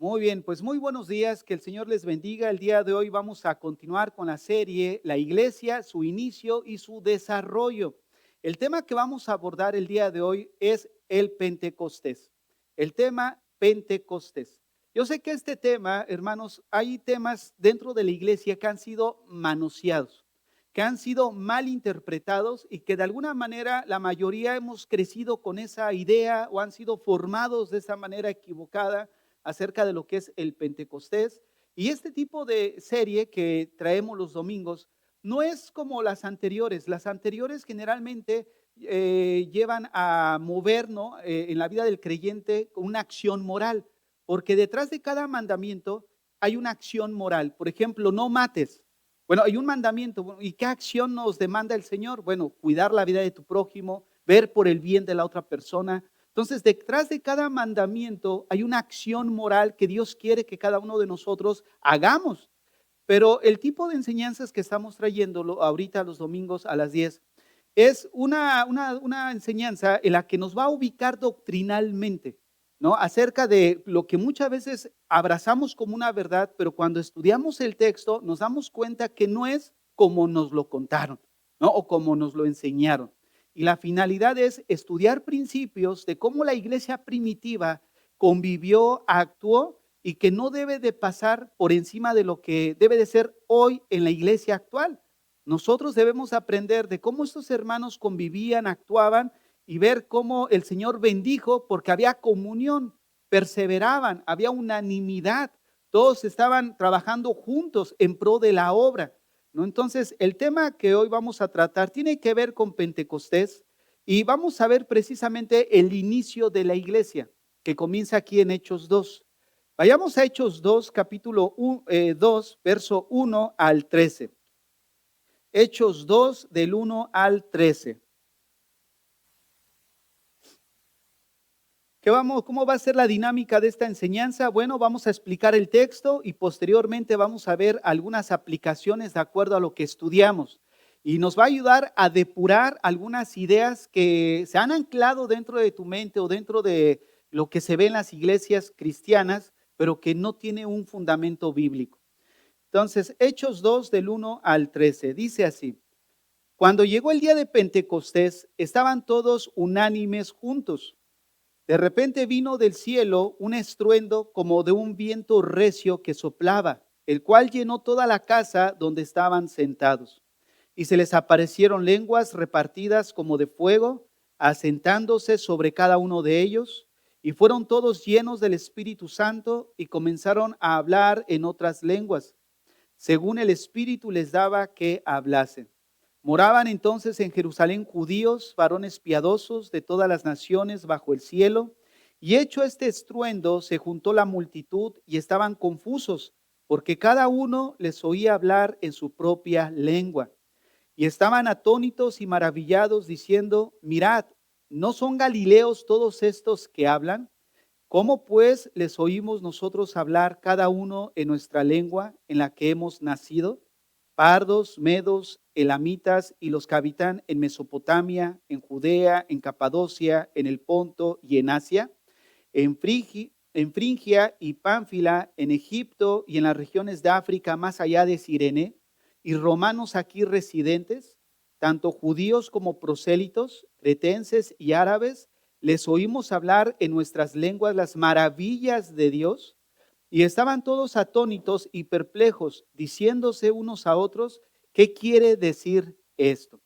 Muy bien, pues muy buenos días, que el Señor les bendiga. El día de hoy vamos a continuar con la serie La Iglesia, su inicio y su desarrollo. El tema que vamos a abordar el día de hoy es el Pentecostés. El tema Pentecostés. Yo sé que este tema, hermanos, hay temas dentro de la iglesia que han sido manoseados, que han sido mal interpretados y que de alguna manera la mayoría hemos crecido con esa idea o han sido formados de esa manera equivocada acerca de lo que es el Pentecostés. Y este tipo de serie que traemos los domingos no es como las anteriores. Las anteriores generalmente llevan a mover, ¿no? En la vida del creyente una acción moral, porque detrás de cada mandamiento hay una acción moral. Por ejemplo, no mates. Bueno, hay un mandamiento. ¿Y qué acción nos demanda el Señor? Bueno, cuidar la vida de tu prójimo, ver por el bien de la otra persona. Entonces, detrás de cada mandamiento hay una acción moral que Dios quiere que cada uno de nosotros hagamos. Pero el tipo de enseñanzas que estamos trayendo ahorita los domingos a las 10 es una enseñanza en la que nos va a ubicar doctrinalmente, ¿no? Acerca de lo que muchas veces abrazamos como una verdad, pero cuando estudiamos el texto nos damos cuenta que no es como nos lo contaron, ¿no? O como nos lo enseñaron. Y la finalidad es estudiar principios de cómo la iglesia primitiva convivió, actuó y que no debe de pasar por encima de lo que debe de ser hoy en la iglesia actual. Nosotros debemos aprender de cómo estos hermanos convivían, actuaban y ver cómo el Señor bendijo porque había comunión, perseveraban, había unanimidad, todos estaban trabajando juntos en pro de la obra, ¿no? Entonces, el tema que hoy vamos a tratar tiene que ver con Pentecostés y vamos a ver precisamente el inicio de la iglesia que comienza aquí en Hechos 2. Vayamos a Hechos 2, capítulo 2, verso 1 al 13. Hechos 2 del 1 al 13. ¿Cómo va a ser la dinámica de esta enseñanza? Bueno, vamos a explicar el texto y posteriormente vamos a ver algunas aplicaciones de acuerdo a lo que estudiamos. Y nos va a ayudar a depurar algunas ideas que se han anclado dentro de tu mente o dentro de lo que se ve en las iglesias cristianas, pero que no tiene un fundamento bíblico. Entonces, Hechos 2 del 1 al 13, dice así: Cuando llegó el día de Pentecostés, estaban todos unánimes juntos. De repente vino del cielo un estruendo como de un viento recio que soplaba, el cual llenó toda la casa donde estaban sentados. Y se les aparecieron lenguas repartidas como de fuego, asentándose sobre cada uno de ellos, y fueron todos llenos del Espíritu Santo y comenzaron a hablar en otras lenguas, según el Espíritu les daba que hablasen. Moraban entonces en Jerusalén judíos, varones piadosos de todas las naciones bajo el cielo, y hecho este estruendo, se juntó la multitud y estaban confusos, porque cada uno les oía hablar en su propia lengua. Y estaban atónitos y maravillados, diciendo: Mirad, ¿no son galileos todos estos que hablan? ¿Cómo pues les oímos nosotros hablar cada uno en nuestra lengua en la que hemos nacido? Pardos, medos, elamitas y los que habitan en Mesopotamia, en Judea, en Capadocia, en el Ponto y en Asia, en Frigia y Pánfila, en Egipto y en las regiones de África más allá de Cirene, y romanos aquí residentes, tanto judíos como prosélitos, cretenses y árabes, les oímos hablar en nuestras lenguas las maravillas de Dios. Y estaban todos atónitos y perplejos, diciéndose unos a otros: ¿qué quiere decir esto?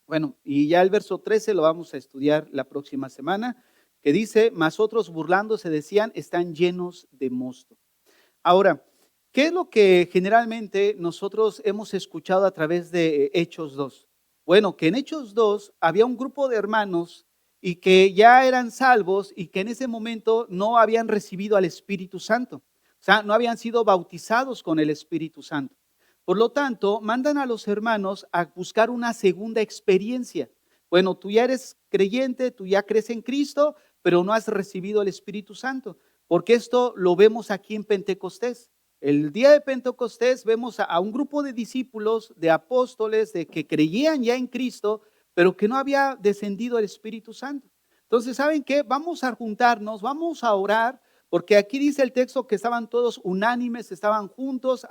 Bueno, y ya el verso 13 lo vamos a estudiar la próxima semana, que dice: mas otros burlándose decían: están llenos de mosto. Ahora, ¿qué es lo que generalmente nosotros hemos escuchado a través de Hechos 2? Bueno, que en Hechos 2 había un grupo de hermanos y que ya eran salvos y que en ese momento no habían recibido al Espíritu Santo. O sea, no habían sido bautizados con el Espíritu Santo. Por lo tanto, mandan a los hermanos a buscar una segunda experiencia. Bueno, tú ya eres creyente, tú ya crees en Cristo, pero no has recibido el Espíritu Santo. Porque esto lo vemos aquí en Pentecostés. El día de Pentecostés vemos a un grupo de discípulos, de apóstoles, de que creían ya en Cristo, pero que no había descendido el Espíritu Santo. Entonces, ¿saben qué? Vamos a juntarnos, vamos a orar, Porque aquí dice el texto que estaban todos unánimes, estaban juntos,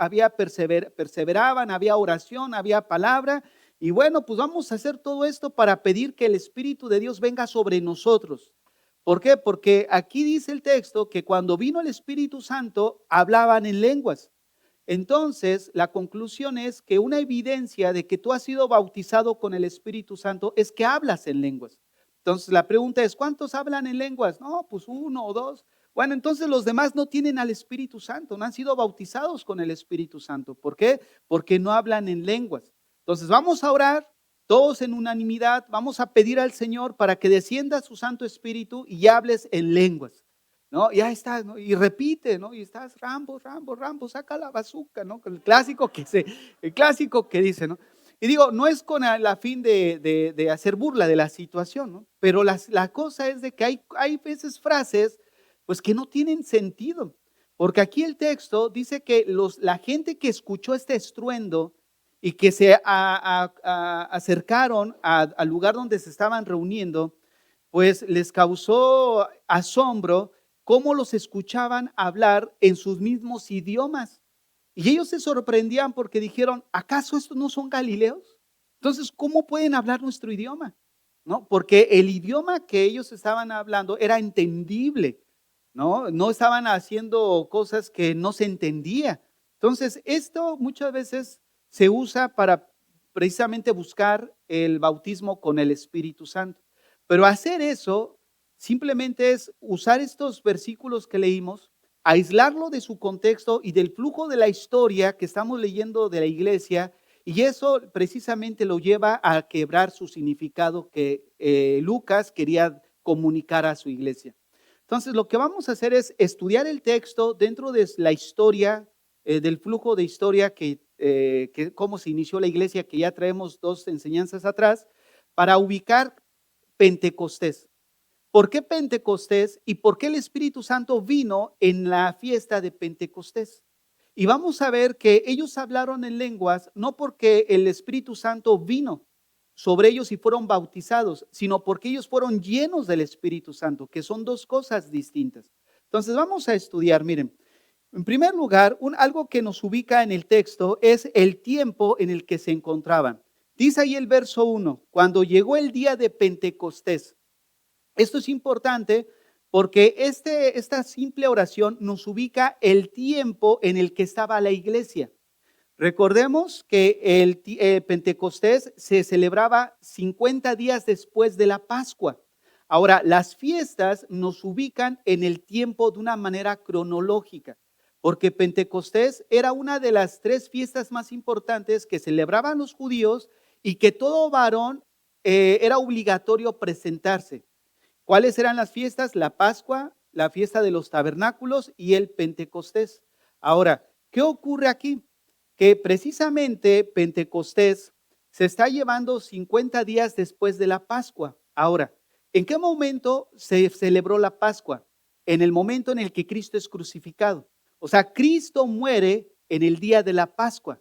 perseveraban, había oración, había palabra. Y bueno, pues vamos a hacer todo esto para pedir que el Espíritu de Dios venga sobre nosotros. ¿Por qué? Porque aquí dice el texto que cuando vino el Espíritu Santo, hablaban en lenguas. Entonces, la conclusión es que una evidencia de que tú has sido bautizado con el Espíritu Santo es que hablas en lenguas. Entonces, la pregunta es, ¿cuántos hablan en lenguas? No, pues uno o dos. Bueno, entonces los demás no tienen al Espíritu Santo, no han sido bautizados con el Espíritu Santo. ¿Por qué? Porque no hablan en lenguas. Entonces, vamos a orar todos en unanimidad, vamos a pedir al Señor para que descienda su Santo Espíritu y hables en lenguas. ¿No? Ya estás, ¿no? Y repite, ¿no? Y estás Rambo, Rambo, Rambo, saca la bazuca, ¿no? El clásico que dice, ¿no? Y digo, no es con el fin de hacer burla de la situación, ¿no? Pero la cosa es de que hay veces frases, pues que no tienen sentido. Porque aquí el texto dice que la gente que escuchó este estruendo y que se acercaron al lugar donde se estaban reuniendo, pues les causó asombro cómo los escuchaban hablar en sus mismos idiomas. Y ellos se sorprendían porque dijeron, ¿acaso estos no son galileos? Entonces, ¿cómo pueden hablar nuestro idioma? ¿No? Porque el idioma que ellos estaban hablando era entendible, ¿no? No estaban haciendo cosas que no se entendía. Entonces, esto muchas veces se usa para precisamente buscar el bautismo con el Espíritu Santo. Pero hacer eso simplemente es usar estos versículos que leímos, aislarlo de su contexto y del flujo de la historia que estamos leyendo de la iglesia, y eso precisamente lo lleva a quebrar su significado que Lucas quería comunicar a su iglesia. Entonces, lo que vamos a hacer es estudiar el texto dentro de la historia, del flujo de historia que cómo se inició la iglesia, que ya traemos 2 enseñanzas atrás, para ubicar Pentecostés. ¿Por qué Pentecostés y por qué el Espíritu Santo vino en la fiesta de Pentecostés? Y vamos a ver que ellos hablaron en lenguas no porque el Espíritu Santo vino sobre ellos y fueron bautizados, sino porque ellos fueron llenos del Espíritu Santo, que son 2 cosas distintas. Entonces vamos a estudiar, miren, en primer lugar, algo que nos ubica en el texto es el tiempo en el que se encontraban. Dice ahí el verso 1, cuando llegó el día de Pentecostés. Esto es importante porque esta simple oración nos ubica el tiempo en el que estaba la iglesia. Recordemos que el Pentecostés se celebraba 50 días después de la Pascua. Ahora, las fiestas nos ubican en el tiempo de una manera cronológica, porque Pentecostés era una de las 3 fiestas más importantes que celebraban los judíos y que todo varón era obligatorio presentarse. ¿Cuáles eran las fiestas? La Pascua, la fiesta de los tabernáculos y el Pentecostés. Ahora, ¿qué ocurre aquí? Que precisamente Pentecostés se está llevando 50 días después de la Pascua. Ahora, ¿en qué momento se celebró la Pascua? En el momento en el que Cristo es crucificado. O sea, Cristo muere en el día de la Pascua.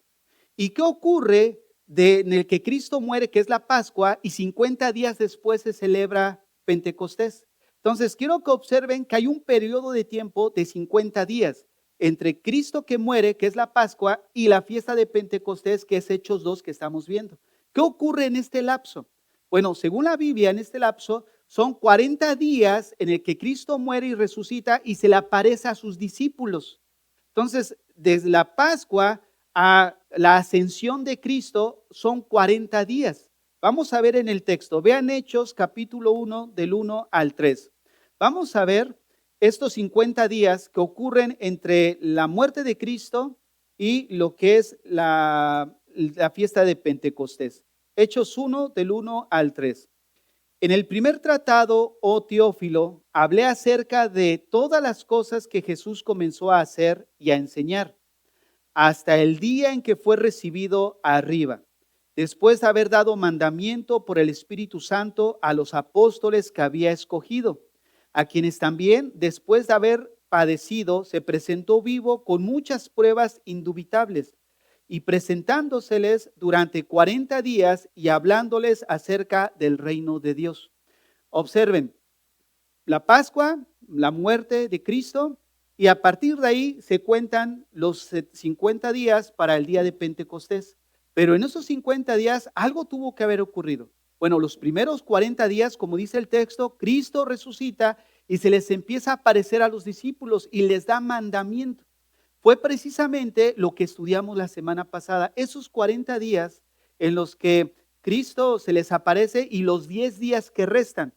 ¿Y qué ocurre en el que Cristo muere, que es la Pascua, y 50 días después se celebra Pentecostés? Entonces, quiero que observen que hay un periodo de tiempo de 50 días entre Cristo que muere, que es la Pascua, y la fiesta de Pentecostés, que es Hechos 2 que estamos viendo. ¿Qué ocurre en este lapso? Bueno, según la Biblia, en este lapso son 40 días en el que Cristo muere y resucita y se le aparece a sus discípulos. Entonces, desde la Pascua a la ascensión de Cristo son 40 días. Vamos a ver en el texto. Vean Hechos capítulo 1 del 1 al 3. Vamos a ver estos 50 días que ocurren entre la muerte de Cristo y lo que es la fiesta de Pentecostés. Hechos 1 del 1 al 3. En el primer tratado, oh Teófilo, hablé acerca de todas las cosas que Jesús comenzó a hacer y a enseñar, hasta el día en que fue recibido arriba, después de haber dado mandamiento por el Espíritu Santo a los apóstoles que había escogido, a quienes también, después de haber padecido, se presentó vivo con muchas pruebas indubitables, y presentándoseles durante 40 días y hablándoles acerca del reino de Dios. Observen, la Pascua, la muerte de Cristo, y a partir de ahí se cuentan los 50 días para el día de Pentecostés. Pero en esos 50 días algo tuvo que haber ocurrido. Bueno, los primeros 40 días, como dice el texto, Cristo resucita y se les empieza a aparecer a los discípulos y les da mandamiento. Fue precisamente lo que estudiamos la semana pasada, esos 40 días en los que Cristo se les aparece y los 10 días que restan,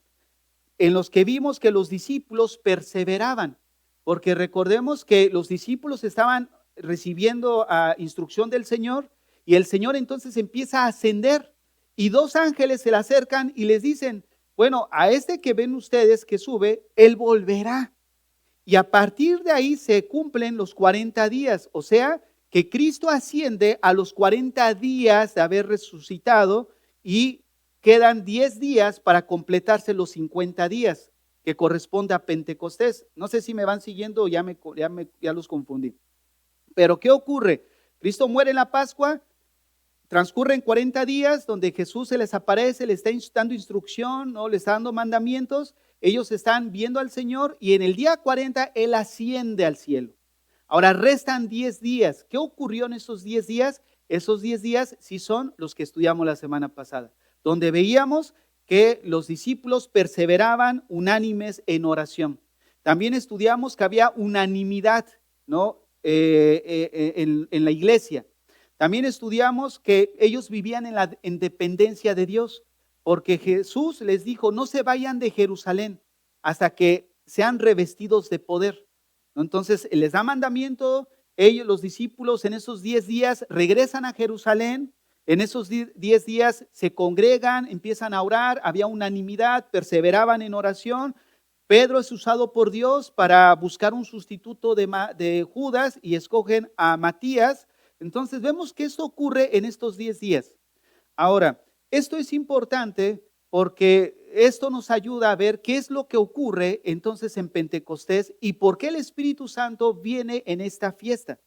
en los que vimos que los discípulos perseveraban, porque recordemos que los discípulos estaban recibiendo instrucción del Señor y el Señor entonces empieza a ascender y dos ángeles se le acercan y les dicen, bueno, a este que ven ustedes que sube, él volverá. Y a partir de ahí se cumplen los 40 días, o sea, que Cristo asciende a los 40 días de haber resucitado y quedan 10 días para completarse los 50 días, que corresponde a Pentecostés. No sé si me van siguiendo o ya los confundí. Pero ¿qué ocurre? Cristo muere en la Pascua, transcurren 40 días donde Jesús se les aparece, le está dando instrucción, ¿no? Le está dando mandamientos. Ellos están viendo al Señor y en el día 40 Él asciende al cielo. Ahora restan 10 días. ¿Qué ocurrió en esos 10 días? Esos 10 días sí son los que estudiamos la semana pasada, donde veíamos que los discípulos perseveraban unánimes en oración. También estudiamos que había unanimidad, ¿no? En la iglesia. También estudiamos que ellos vivían en dependencia de Dios, porque Jesús les dijo, no se vayan de Jerusalén hasta que sean revestidos de poder. Entonces, les da mandamiento, ellos, los discípulos, en esos 10 días regresan a Jerusalén, en esos 10 días se congregan, empiezan a orar, había unanimidad, perseveraban en oración. Pedro es usado por Dios para buscar un sustituto de Judas y escogen a Matías. Entonces vemos que esto ocurre en estos 10 días. Ahora, esto es importante porque esto nos ayuda a ver qué es lo que ocurre entonces en Pentecostés y por qué el Espíritu Santo viene en esta fiesta.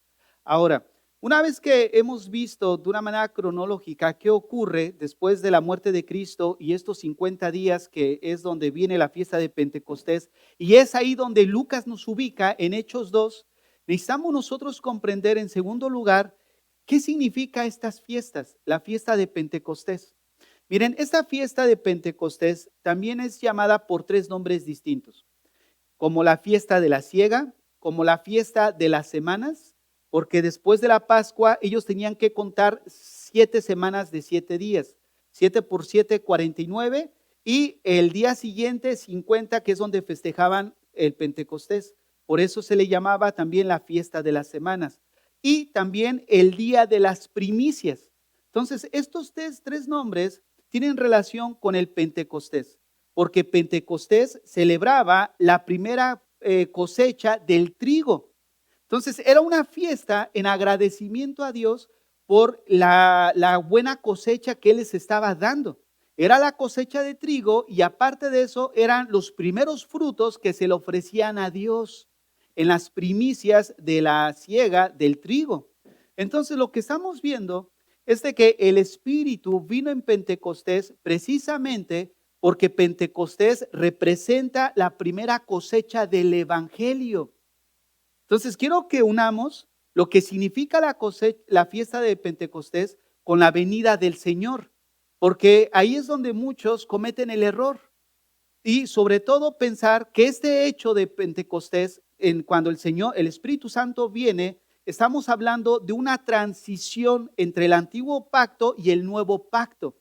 Ahora, una vez que hemos visto de una manera cronológica qué ocurre después de la muerte de Cristo y estos 50 días que es donde viene la fiesta de Pentecostés, y es ahí donde Lucas nos ubica en Hechos 2, necesitamos nosotros comprender en segundo lugar ¿qué significa estas fiestas? La fiesta de Pentecostés. Miren, esta fiesta de Pentecostés también es llamada por 3 nombres distintos, como la fiesta de la siega, como la fiesta de las semanas, porque después de la Pascua ellos tenían que contar 7 semanas de 7 días, 7 por 7, 49, y el día siguiente 50, que es donde festejaban el Pentecostés. Por eso se le llamaba también la fiesta de las semanas. Y también el día de las primicias. Entonces, estos 3 nombres tienen relación con el Pentecostés, porque Pentecostés celebraba la primera cosecha del trigo. Entonces, era una fiesta en agradecimiento a Dios por la buena cosecha que Él les estaba dando. Era la cosecha de trigo y aparte de eso eran los primeros frutos que se le ofrecían a Dios en las primicias de la siega del trigo. Entonces lo que estamos viendo es de que el Espíritu vino en Pentecostés precisamente porque Pentecostés representa la primera cosecha del Evangelio. Entonces quiero que unamos lo que significa la fiesta de Pentecostés con la venida del Señor, porque ahí es donde muchos cometen el error. Y sobre todo pensar que este hecho de Pentecostés, cuando el Espíritu Santo viene, estamos hablando de una transición entre el antiguo pacto y el nuevo pacto.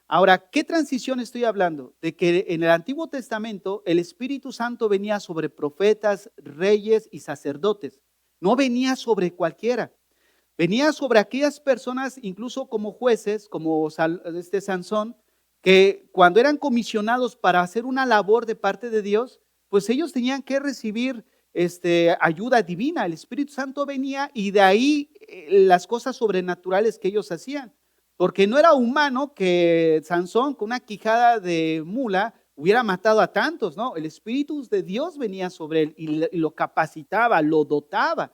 Ahora, ¿qué transición estoy hablando? De que en el Antiguo Testamento el Espíritu Santo venía sobre profetas, reyes y sacerdotes. No venía sobre cualquiera. Venía sobre aquellas personas, incluso como jueces, como Sansón, que cuando eran comisionados para hacer una labor de parte de Dios, pues ellos tenían que recibir ayuda divina. El Espíritu Santo venía y de ahí las cosas sobrenaturales que ellos hacían. Porque no era humano que Sansón con una quijada de mula hubiera matado a tantos, ¿no? El Espíritu de Dios venía sobre él y lo capacitaba, lo dotaba.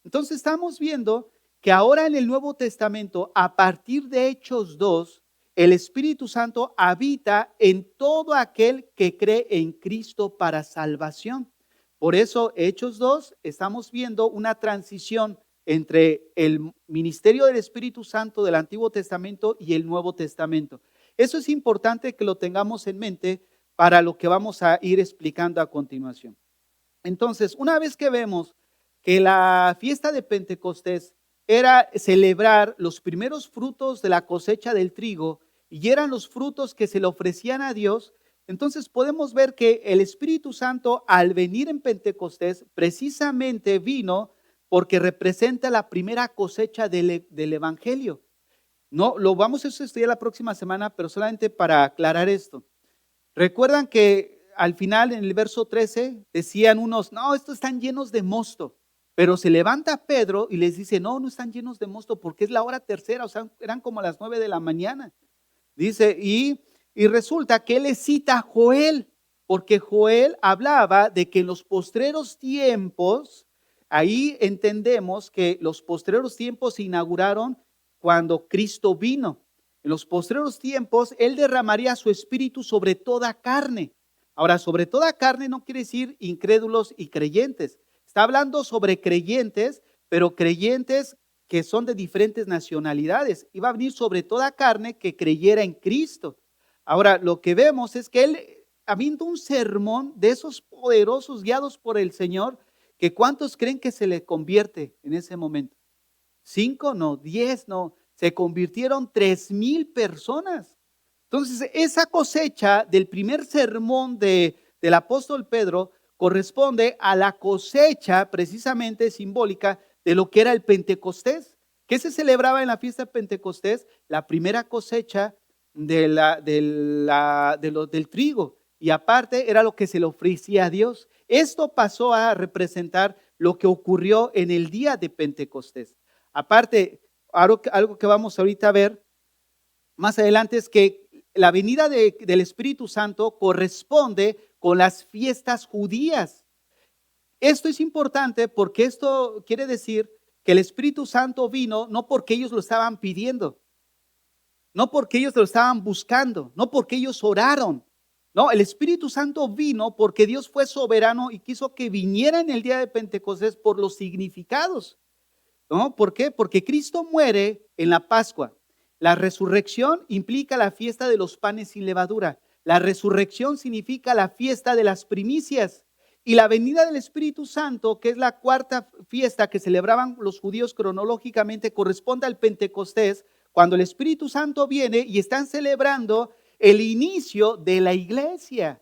Entonces estamos viendo que ahora en el Nuevo Testamento, a partir de Hechos 2, el Espíritu Santo habita en todo aquel que cree en Cristo para salvación. Por eso, Hechos 2, estamos viendo una transición entre el ministerio del Espíritu Santo del Antiguo Testamento y el Nuevo Testamento. Eso es importante que lo tengamos en mente para lo que vamos a ir explicando a continuación. Entonces, una vez que vemos que la fiesta de Pentecostés era celebrar los primeros frutos de la cosecha del trigo y eran los frutos que se le ofrecían a Dios, entonces podemos ver que el Espíritu Santo al venir en Pentecostés precisamente vino porque representa la primera cosecha del Evangelio. No, lo vamos a estudiar la próxima semana, pero solamente para aclarar esto. Recuerdan que al final en el verso 13 decían unos, no, estos están llenos de mosto. Pero se levanta Pedro y les dice, no, no están llenos de mosto porque es la hora tercera, o sea, eran como las 9 de la mañana. Dice, y resulta que él le cita a Joel, porque Joel hablaba de que en los postreros tiempos, ahí entendemos que los postreros tiempos se inauguraron cuando Cristo vino. En los postreros tiempos, Él derramaría su espíritu sobre toda carne. Ahora, sobre toda carne no quiere decir incrédulos y creyentes. Está hablando sobre creyentes, pero creyentes que son de diferentes nacionalidades. Iba a venir sobre toda carne que creyera en Cristo. Ahora, lo que vemos es que Él, habiendo un sermón de esos poderosos guiados por el Señor, que ¿cuántos creen que se le convierte en ese momento? 5, no, 10, no. Se convirtieron 3,000 personas. Entonces, esa cosecha del primer sermón del apóstol Pedro corresponde a la cosecha precisamente simbólica de lo que era el Pentecostés. ¿Qué se celebraba en la fiesta de Pentecostés? La primera cosecha del trigo. Y aparte era lo que se le ofrecía a Dios. Esto pasó a representar lo que ocurrió en el día de Pentecostés. Aparte, algo que vamos ahorita a ver más adelante es que la venida del Espíritu Santo corresponde con las fiestas judías. Esto es importante porque esto quiere decir que el Espíritu Santo vino no porque ellos lo estaban pidiendo, no porque ellos lo estaban buscando, no porque ellos oraron. No, el Espíritu Santo vino porque Dios fue soberano y quiso que viniera en el día de Pentecostés por los significados. ¿No? ¿Por qué? Porque Cristo muere en la Pascua. La resurrección implica la fiesta de los panes sin levadura. La resurrección significa la fiesta de las primicias. Y la venida del Espíritu Santo, que es la cuarta fiesta que celebraban los judíos cronológicamente, corresponde al Pentecostés, cuando el Espíritu Santo viene y están celebrando el inicio de la iglesia.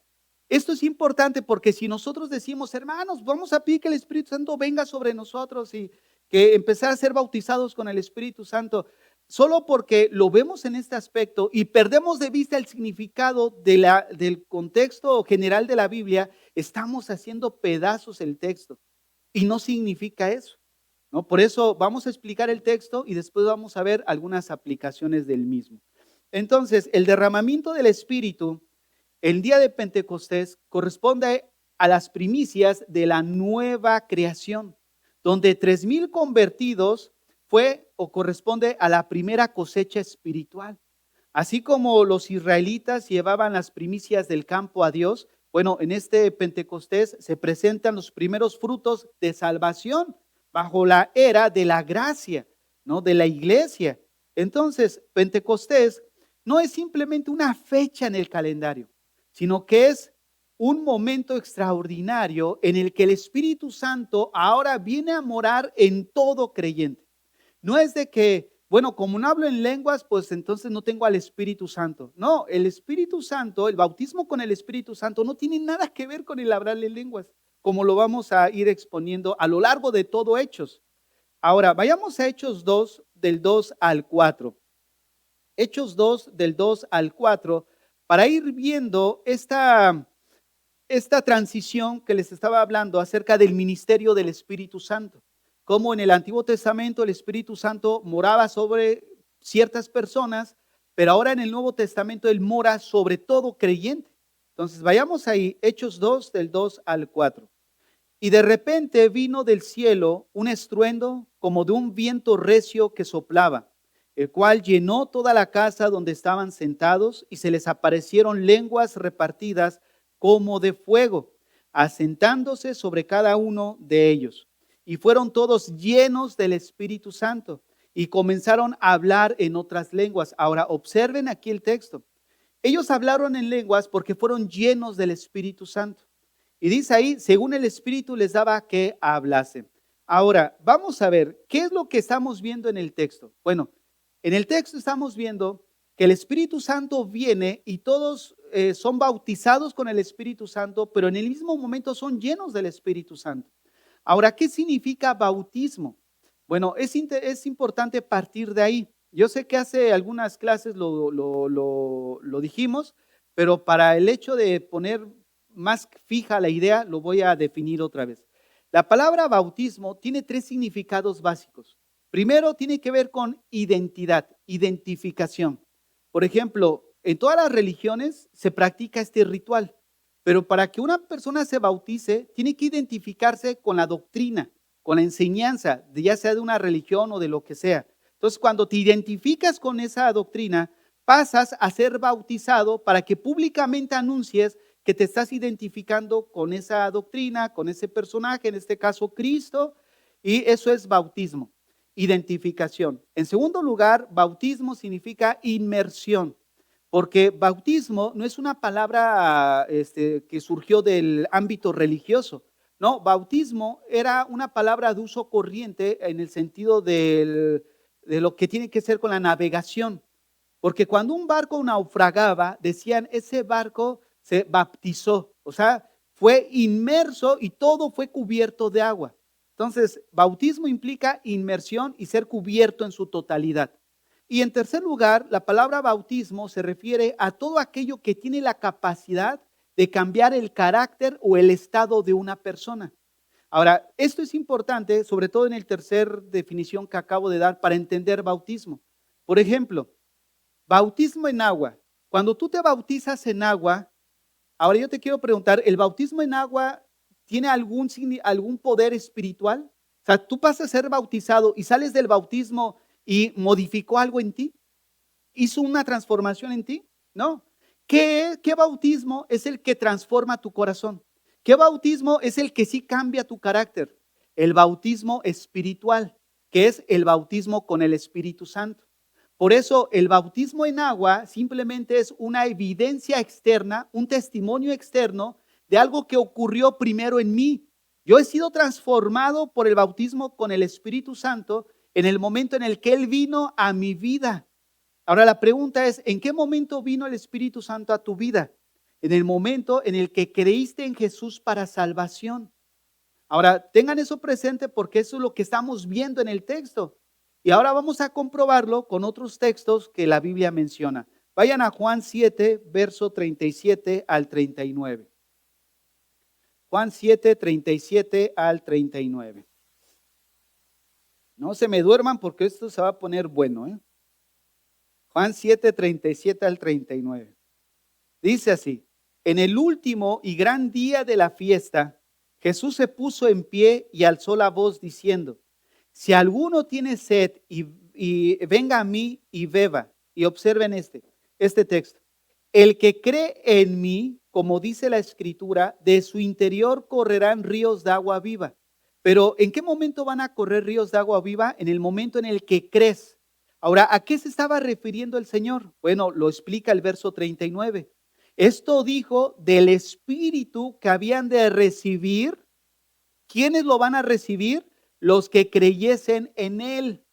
Esto es importante porque si nosotros decimos, hermanos, vamos a pedir que el Espíritu Santo venga sobre nosotros y que empezar a ser bautizados con el Espíritu Santo, solo porque lo vemos en este aspecto y perdemos de vista el significado del contexto general de la Biblia, estamos haciendo pedazos el texto y no significa eso, ¿no? Por eso vamos a explicar el texto y después vamos a ver algunas aplicaciones del mismo. Entonces, el derramamiento del Espíritu el día de Pentecostés corresponde a las primicias de la nueva creación, donde 3,000 convertidos fue o corresponde a la primera cosecha espiritual. Así como los israelitas llevaban las primicias del campo a Dios, bueno, en este Pentecostés se presentan los primeros frutos de salvación bajo la era de la gracia, ¿no? De la iglesia. Entonces, Pentecostés no es simplemente una fecha en el calendario, sino que es un momento extraordinario en el que el Espíritu Santo ahora viene a morar en todo creyente. No es de que, bueno, como no hablo en lenguas, pues entonces no tengo al Espíritu Santo. No, el Espíritu Santo, el bautismo con el Espíritu Santo no tiene nada que ver con el hablar en lenguas, como lo vamos a ir exponiendo a lo largo de todo Hechos. Ahora, vayamos a Hechos 2, del 2 al 4. Hechos 2, del 2 al 4, para ir viendo esta transición que les estaba hablando acerca del ministerio del Espíritu Santo. Como en el Antiguo Testamento el Espíritu Santo moraba sobre ciertas personas, pero ahora en el Nuevo Testamento Él mora sobre todo creyente. Entonces vayamos ahí, Hechos 2, del 2 al 4. Y de repente vino del cielo un estruendo como de un viento recio que soplaba, el cual llenó toda la casa donde estaban sentados y se les aparecieron lenguas repartidas como de fuego, asentándose sobre cada uno de ellos. Y fueron todos llenos del Espíritu Santo y comenzaron a hablar en otras lenguas. Ahora, observen aquí el texto. Ellos hablaron en lenguas porque fueron llenos del Espíritu Santo. Y dice ahí, según el Espíritu les daba que hablasen. Ahora, vamos a ver, ¿qué es lo que estamos viendo en el texto? Bueno, en el texto estamos viendo que el Espíritu Santo viene y todos son bautizados con el Espíritu Santo, pero en el mismo momento son llenos del Espíritu Santo. Ahora, ¿qué significa bautismo? Bueno, es importante partir de ahí. Yo sé que hace algunas clases lo dijimos, pero para el hecho de poner más fija la idea, lo voy a definir otra vez. La palabra bautismo tiene tres significados básicos. Primero, tiene que ver con identidad, identificación. Por ejemplo, en todas las religiones se practica este ritual, pero para que una persona se bautice, tiene que identificarse con la doctrina, con la enseñanza, ya sea de una religión o de lo que sea. Entonces, cuando te identificas con esa doctrina, pasas a ser bautizado para que públicamente anuncies que te estás identificando con esa doctrina, con ese personaje, en este caso Cristo, y eso es bautismo, identificación. En segundo lugar, bautismo significa inmersión, porque bautismo no es una palabra que surgió del ámbito religioso. No, bautismo era una palabra de uso corriente en el sentido de lo que tiene que ser con la navegación. Porque cuando un barco naufragaba, decían, ese barco se baptizó, o sea, fue inmerso y todo fue cubierto de agua. Entonces, bautismo implica inmersión y ser cubierto en su totalidad. Y en tercer lugar, la palabra bautismo se refiere a todo aquello que tiene la capacidad de cambiar el carácter o el estado de una persona. Ahora, esto es importante, sobre todo en el tercer definición que acabo de dar para entender bautismo. Por ejemplo, bautismo en agua. Cuando tú te bautizas en agua, ahora yo te quiero preguntar, ¿el bautismo en agua tiene algún poder espiritual? O sea, tú pasas a ser bautizado y sales del bautismo y modificó algo en ti. ¿Hizo una transformación en ti? No. ¿Qué bautismo es el que transforma tu corazón? ¿Qué bautismo es el que sí cambia tu carácter? El bautismo espiritual, que es el bautismo con el Espíritu Santo. Por eso el bautismo en agua simplemente es una evidencia externa, un testimonio externo de algo que ocurrió primero en mí. Yo he sido transformado por el bautismo con el Espíritu Santo en el momento en el que Él vino a mi vida. Ahora la pregunta es, ¿en qué momento vino el Espíritu Santo a tu vida? En el momento en el que creíste en Jesús para salvación. Ahora, tengan eso presente porque eso es lo que estamos viendo en el texto. Y ahora vamos a comprobarlo con otros textos que la Biblia menciona. Vayan a Juan 7, verso 37 al 39. Juan 7, 37 al 39. No se me duerman porque esto se va a poner bueno, ¿eh? Juan 7, 37 al 39. Dice así, en el último y gran día de la fiesta, Jesús se puso en pie y alzó la voz diciendo, si alguno tiene sed y venga a mí y beba. Y observen este texto. El que cree en mí, como dice la Escritura, de su interior correrán ríos de agua viva. Pero ¿en qué momento van a correr ríos de agua viva? En el momento en el que crees. Ahora, ¿a qué se estaba refiriendo el Señor? Bueno, lo explica el verso 39. Esto dijo del Espíritu que habían de recibir. ¿Quiénes lo van a recibir? Los que creyesen en Él.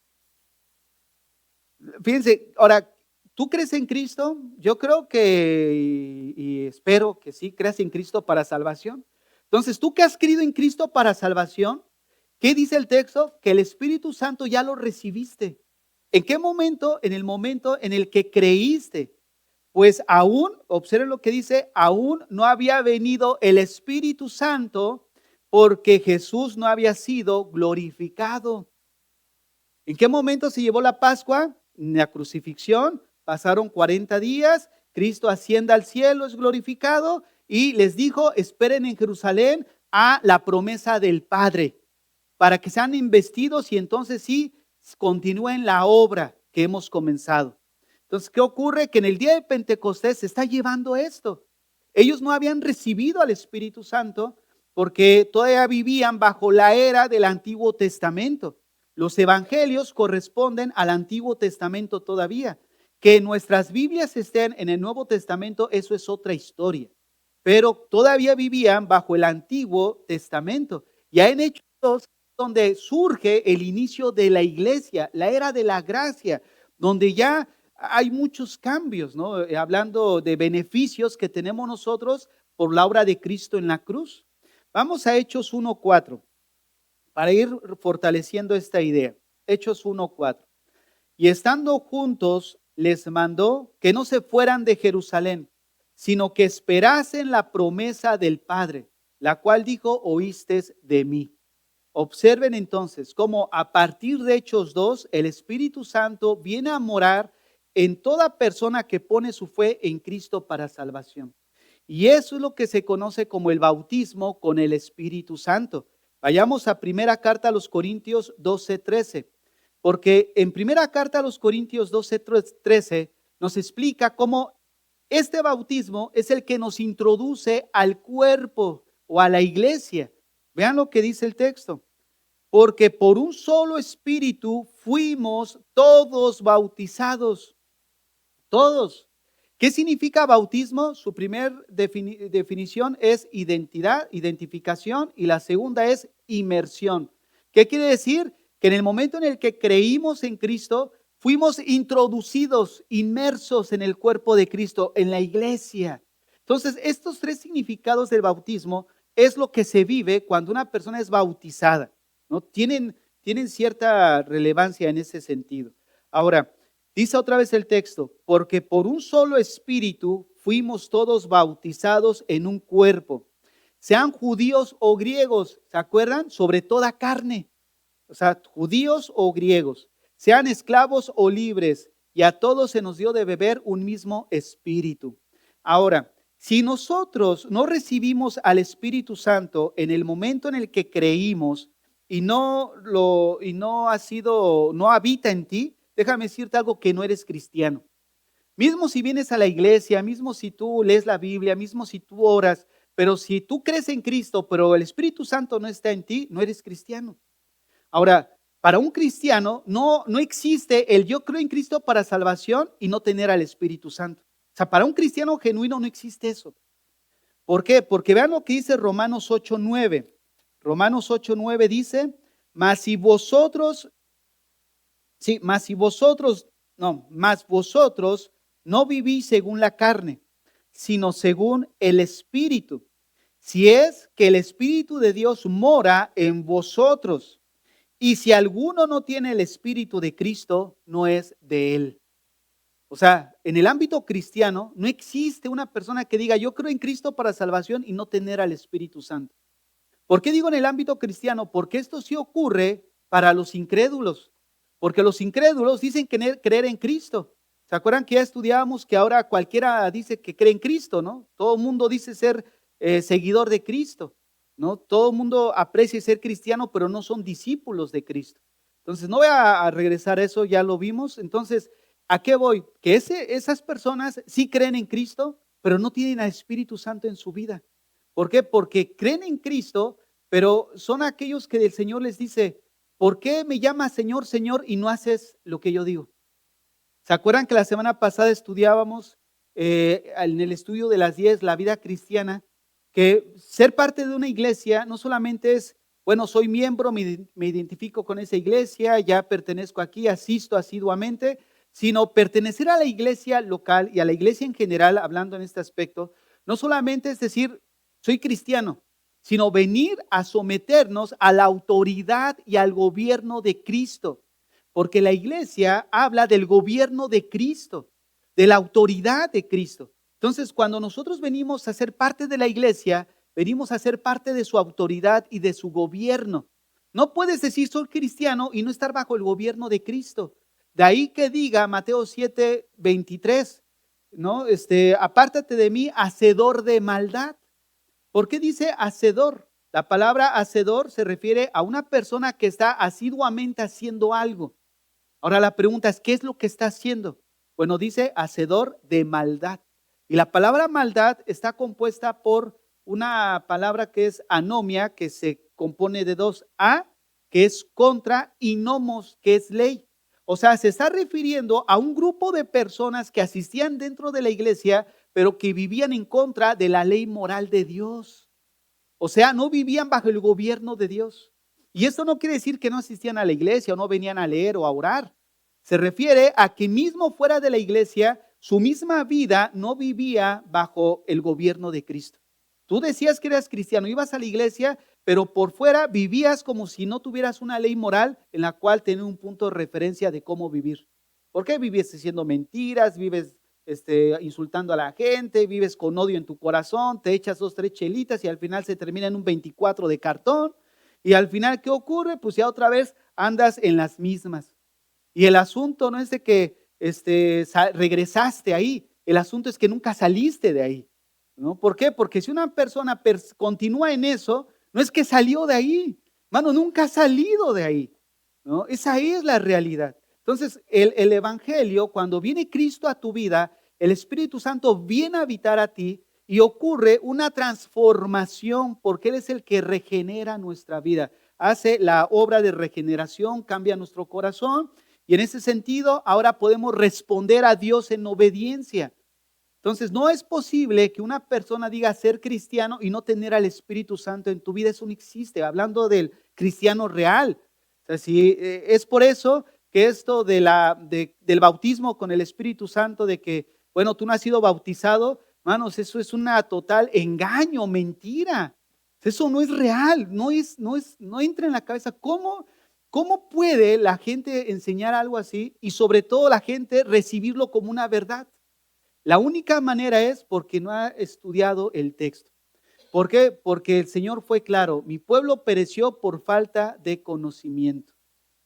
Fíjense, ahora, ¿tú crees en Cristo? Yo creo que, y espero que sí, creas en Cristo para salvación. Entonces, tú que has creído en Cristo para salvación, ¿qué dice el texto? Que el Espíritu Santo ya lo recibiste. ¿En qué momento? En el momento en el que creíste. Pues aún, observen lo que dice, aún no había venido el Espíritu Santo porque Jesús no había sido glorificado. ¿En qué momento se llevó la Pascua? En la crucifixión, pasaron 40 días, Cristo asciende al cielo, es glorificado y les dijo, esperen en Jerusalén a la promesa del Padre, para que sean investidos y entonces sí continúen la obra que hemos comenzado. Entonces, ¿qué ocurre? Que en el día de Pentecostés se está llevando esto. Ellos no habían recibido al Espíritu Santo porque todavía vivían bajo la era del Antiguo Testamento. Los evangelios corresponden al Antiguo Testamento todavía. Que nuestras Biblias estén en el Nuevo Testamento, eso es otra historia. Pero todavía vivían bajo el Antiguo Testamento. Ya en Hechos 2, donde surge el inicio de la iglesia, la era de la gracia, donde ya hay muchos cambios, ¿no? Hablando de beneficios que tenemos nosotros por la obra de Cristo en la cruz. Vamos a Hechos 1:4 para ir fortaleciendo esta idea. Hechos 1:4. Y estando juntos, les mandó que no se fueran de Jerusalén, sino que esperasen la promesa del Padre, la cual dijo: oístes de mí. Observen entonces cómo a partir de Hechos 2, el Espíritu Santo viene a morar en toda persona que pone su fe en Cristo para salvación. Y eso es lo que se conoce como el bautismo con el Espíritu Santo. Vayamos a primera carta a los Corintios 12:13, porque en primera carta a los Corintios 12:13 nos explica cómo este bautismo es el que nos introduce al cuerpo o a la iglesia. Vean lo que dice el texto. Porque por un solo espíritu fuimos todos bautizados. Todos. ¿Qué significa bautismo? Su primer definición es identidad, identificación, y la segunda es inmersión. ¿Qué quiere decir? Que en el momento en el que creímos en Cristo, fuimos introducidos, inmersos en el cuerpo de Cristo, en la iglesia. Entonces, estos tres significados del bautismo es lo que se vive cuando una persona es bautizada, ¿no? Tienen cierta relevancia en ese sentido. Ahora, dice otra vez el texto: porque por un solo espíritu fuimos todos bautizados en un cuerpo, sean judíos o griegos, ¿se acuerdan? Sobre toda carne, o sea, judíos o griegos, sean esclavos o libres, y a todos se nos dio de beber un mismo espíritu. Ahora, si nosotros no recibimos al Espíritu Santo en el momento en el que creímos y no habita en ti, déjame decirte algo: que no eres cristiano. Mismo si vienes a la iglesia, mismo si tú lees la Biblia, mismo si tú oras, pero si tú crees en Cristo, pero el Espíritu Santo no está en ti, no eres cristiano. Ahora, para un cristiano no existe el yo creo en Cristo para salvación y no tener al Espíritu Santo. O sea, para un cristiano genuino no existe eso. ¿Por qué? Porque vean lo que dice Romanos 8:9. Romanos 8:9 dice: mas vosotros no vivís según la carne, sino según el Espíritu. Si es que el Espíritu de Dios mora en vosotros. Y si alguno no tiene el Espíritu de Cristo, no es de él. O sea, en el ámbito cristiano no existe una persona que diga: yo creo en Cristo para salvación, y no tener al Espíritu Santo. ¿Por qué digo en el ámbito cristiano? Porque esto sí ocurre para los incrédulos. Porque los incrédulos dicen creer en Cristo. ¿Se acuerdan que ya estudiábamos que ahora cualquiera dice que cree en Cristo, ¿no? Todo el mundo dice ser seguidor de Cristo, ¿no? Todo el mundo aprecia ser cristiano, pero no son discípulos de Cristo. Entonces, no voy a regresar a eso, ya lo vimos. Entonces, ¿a qué voy? Que esas personas sí creen en Cristo, pero no tienen al Espíritu Santo en su vida. ¿Por qué? Porque creen en Cristo, pero son aquellos que el Señor les dice: ¿por qué me llamas Señor, Señor, y no haces lo que yo digo? ¿Se acuerdan que la semana pasada estudiábamos en el estudio de las 10, la vida cristiana, que ser parte de una iglesia no solamente es, bueno, soy miembro, me identifico con esa iglesia, ya pertenezco aquí, asisto asiduamente, sino pertenecer a la iglesia local y a la iglesia en general, hablando en este aspecto, no solamente es decir, soy cristiano, sino venir a someternos a la autoridad y al gobierno de Cristo. Porque la iglesia habla del gobierno de Cristo, de la autoridad de Cristo. Entonces, cuando nosotros venimos a ser parte de la iglesia, venimos a ser parte de su autoridad y de su gobierno. No puedes decir soy cristiano y no estar bajo el gobierno de Cristo. De ahí que diga Mateo 7:23, ¿no? Apártate de mí, hacedor de maldad. ¿Por qué dice hacedor? La palabra hacedor se refiere a una persona que está asiduamente haciendo algo. Ahora la pregunta es: ¿qué es lo que está haciendo? Bueno, dice hacedor de maldad. Y la palabra maldad está compuesta por una palabra que es anomia, que se compone de dos, a, que es contra, y nomos, que es ley. O sea, se está refiriendo a un grupo de personas que asistían dentro de la iglesia, pero que vivían en contra de la ley moral de Dios. O sea, no vivían bajo el gobierno de Dios. Y esto no quiere decir que no asistían a la iglesia o no venían a leer o a orar. Se refiere a que mismo fuera de la iglesia, su misma vida no vivía bajo el gobierno de Cristo. Tú decías que eras cristiano, ibas a la iglesia, pero por fuera vivías como si no tuvieras una ley moral en la cual tener un punto de referencia de cómo vivir. ¿Por qué vives diciendo mentiras? Vives insultando a la gente, vives con odio en tu corazón, te echas 2, 3 chelitas y al final se termina en un 24 de cartón. Y al final, ¿qué ocurre? Pues ya otra vez andas en las mismas. Y el asunto no es de que regresaste ahí, el asunto es que nunca saliste de ahí, ¿no? ¿Por qué? Porque si una persona continúa en eso, no es que salió de ahí, mano, nunca ha salido de ahí, ¿no? Esa es la realidad. Entonces, el Evangelio, cuando viene Cristo a tu vida, el Espíritu Santo viene a habitar a ti y ocurre una transformación porque Él es el que regenera nuestra vida. Hace la obra de regeneración, cambia nuestro corazón y en ese sentido ahora podemos responder a Dios en obediencia. Entonces, no es posible que una persona diga ser cristiano y no tener al Espíritu Santo en tu vida. Eso no existe, hablando del cristiano real. O sea, es por eso que esto del bautismo con el Espíritu Santo, de que, bueno, tú no has sido bautizado, hermanos, eso es una total engaño, mentira. Eso no es real, no entra en la cabeza. ¿Cómo puede la gente enseñar algo así y sobre todo la gente recibirlo como una verdad? La única manera es porque no ha estudiado el texto. ¿Por qué? Porque el Señor fue claro, mi pueblo pereció por falta de conocimiento.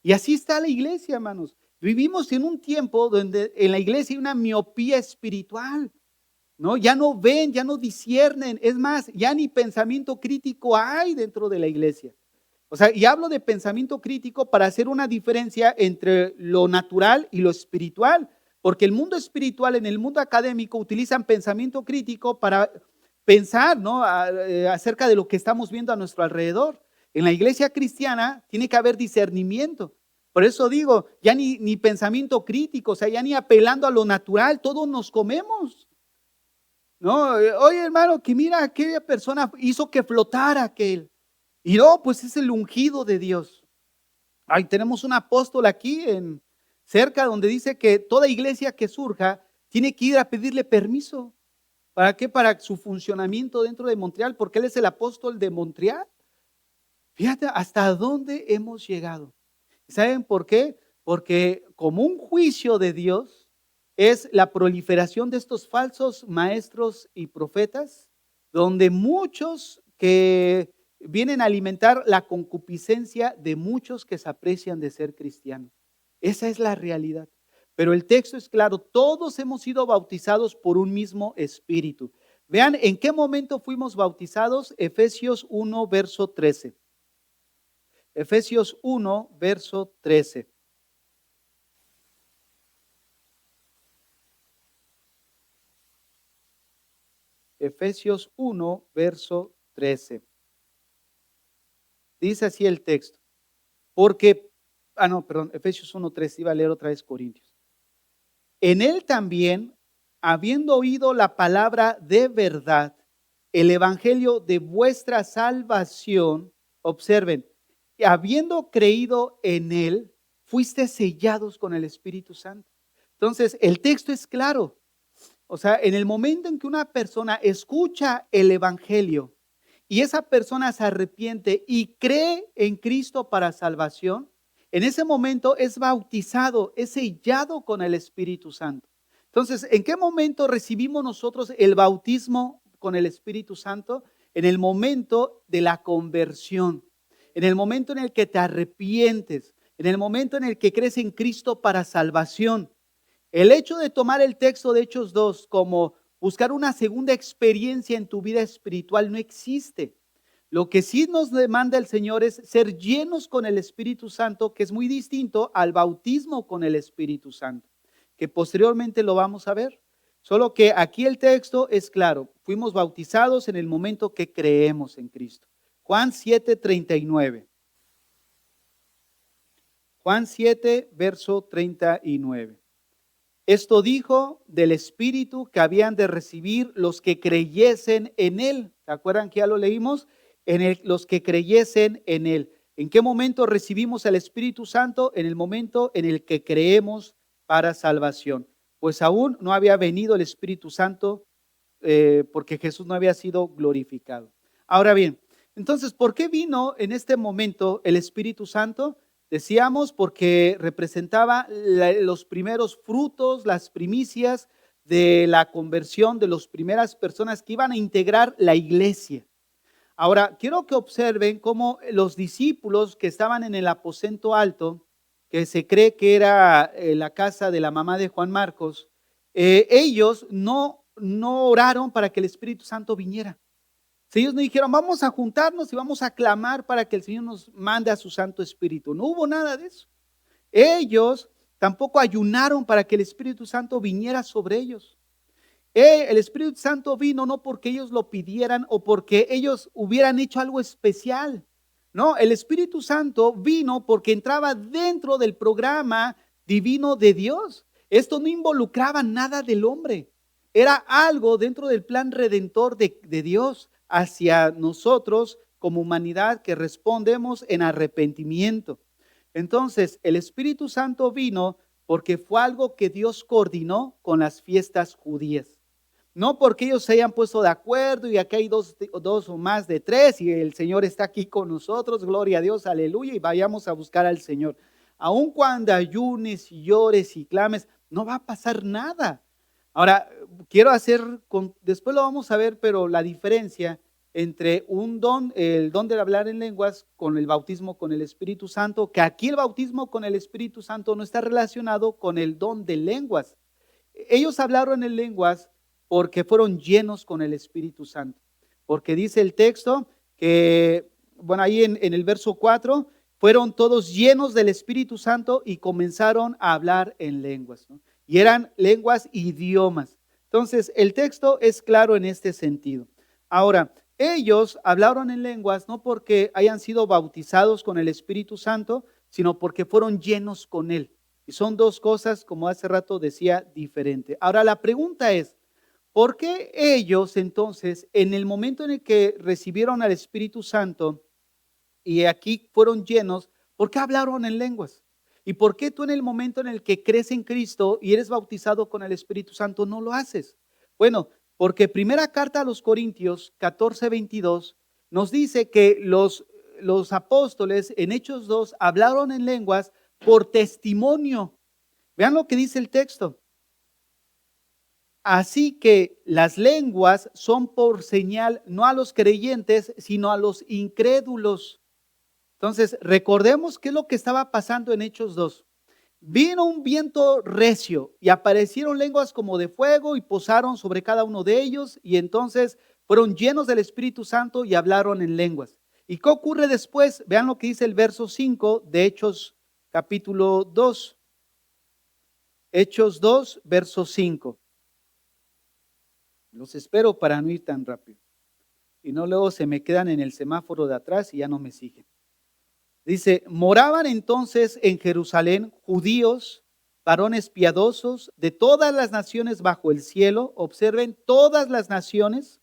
Y así está la iglesia, hermanos. Vivimos en un tiempo donde en la iglesia hay una miopía espiritual, ¿no? Ya no ven, ya no disciernen. Es más, ya ni pensamiento crítico hay dentro de la iglesia. O sea, y hablo de pensamiento crítico para hacer una diferencia entre lo natural y lo espiritual, porque el mundo espiritual, en el mundo académico, utilizan pensamiento crítico para pensar, ¿no? Acerca de lo que estamos viendo a nuestro alrededor. En la iglesia cristiana tiene que haber discernimiento. Por eso digo, ya ni pensamiento crítico, o sea, ya ni apelando a lo natural, todos nos comemos. No, oye hermano, que mira, aquella persona hizo que flotara aquel. Y no, pues es el ungido de Dios. Ahí tenemos un apóstol aquí cerca donde dice que toda iglesia que surja tiene que ir a pedirle permiso. ¿Para qué? Para su funcionamiento dentro de Montreal, porque él es el apóstol de Montreal. Fíjate hasta dónde hemos llegado. ¿Saben por qué? Porque como un juicio de Dios es la proliferación de estos falsos maestros y profetas, donde muchos que vienen a alimentar la concupiscencia de muchos que se aprecian de ser cristianos. Esa es la realidad. Pero el texto es claro, todos hemos sido bautizados por un mismo espíritu. Vean en qué momento fuimos bautizados, Efesios 1, verso 13. Efesios 1, verso 13. Efesios 1, verso 13. Dice así el texto. Porque, Efesios 1, 13, iba a leer otra vez Corintios. En él también, habiendo oído la palabra de verdad, el evangelio de vuestra salvación, observen, habiendo creído en él, fuiste sellados con el Espíritu Santo. Entonces, el texto es claro. O sea, en el momento en que una persona escucha el evangelio y esa persona se arrepiente y cree en Cristo para salvación, en ese momento es bautizado, es sellado con el Espíritu Santo. Entonces, ¿en qué momento recibimos nosotros el bautismo con el Espíritu Santo? En el momento de la conversión, en el momento en el que te arrepientes, en el momento en el que crees en Cristo para salvación. El hecho de tomar el texto de Hechos 2 como buscar una segunda experiencia en tu vida espiritual no existe. Lo que sí nos demanda el Señor es ser llenos con el Espíritu Santo, que es muy distinto al bautismo con el Espíritu Santo, que posteriormente lo vamos a ver. Solo que aquí el texto es claro. fuimos bautizados en el momento que creemos en Cristo. Juan 7:39. Juan 7, verso 39. Esto dijo del Espíritu que habían de recibir los que creyesen en Él. ¿Se acuerdan que ya lo leímos? Los que creyesen en Él. ¿En qué momento recibimos el Espíritu Santo? En el momento en el que creemos para salvación. Pues aún no había venido el Espíritu Santo porque Jesús no había sido glorificado. Ahora bien, entonces, ¿por qué vino en este momento el Espíritu Santo? Decíamos porque representaba los primeros frutos, las primicias de la conversión de las primeras personas que iban a integrar la iglesia. Ahora, quiero que observen cómo los discípulos que estaban en el aposento alto, que se cree que era la casa de la mamá de Juan Marcos, ellos no oraron para que el Espíritu Santo viniera. Si ellos no dijeron, vamos a juntarnos y vamos a clamar para que el Señor nos mande a su Santo Espíritu. No hubo nada de eso. Ellos tampoco ayunaron para que el Espíritu Santo viniera sobre ellos. El Espíritu Santo vino no porque ellos lo pidieran o porque ellos hubieran hecho algo especial. No, el Espíritu Santo vino porque entraba dentro del programa divino de Dios. Esto no involucraba nada del hombre. Era algo dentro del plan redentor de Dios hacia nosotros como humanidad que respondemos en arrepentimiento. Entonces, el Espíritu Santo vino porque fue algo que Dios coordinó con las fiestas judías. No porque ellos se hayan puesto de acuerdo y aquí hay dos o más de tres y el Señor está aquí con nosotros, gloria a Dios, aleluya, y vayamos a buscar al Señor. Aun cuando ayunes y llores y clames, no va a pasar nada. Ahora, quiero después lo vamos a ver, pero la diferencia entre el don de hablar en lenguas con el bautismo con el Espíritu Santo, que aquí el bautismo con el Espíritu Santo no está relacionado con el don de lenguas. Ellos hablaron en lenguas porque fueron llenos con el Espíritu Santo. Porque dice el texto que, bueno, ahí en el verso 4, fueron todos llenos del Espíritu Santo y comenzaron a hablar en lenguas, ¿no? Y eran lenguas, idiomas. Entonces, el texto es claro en este sentido. Ahora, ellos hablaron en lenguas no porque hayan sido bautizados con el Espíritu Santo, sino porque fueron llenos con Él. Y son dos cosas, como hace rato decía, diferentes. Ahora, la pregunta es, ¿por qué ellos entonces, en el momento en el que recibieron al Espíritu Santo y aquí fueron llenos, por qué hablaron en lenguas? ¿Y por qué tú en el momento en el que crees en Cristo y eres bautizado con el Espíritu Santo no lo haces? Bueno, porque primera carta a los Corintios 14:22 nos dice que los apóstoles en Hechos 2 hablaron en lenguas por testimonio. Vean lo que dice el texto. Así que las lenguas son por señal no a los creyentes, sino a los incrédulos. Entonces, recordemos qué es lo que estaba pasando en Hechos 2. Vino un viento recio y aparecieron lenguas como de fuego y posaron sobre cada uno de ellos y entonces fueron llenos del Espíritu Santo y hablaron en lenguas. ¿Y qué ocurre después? Vean lo que dice el verso 5 de Hechos capítulo 2. Hechos 2, verso 5. Los espero para no ir tan rápido. Y no luego se me quedan en el semáforo de atrás y ya no me siguen. Dice, moraban entonces en Jerusalén judíos, varones piadosos de todas las naciones bajo el cielo. Observen, todas las naciones.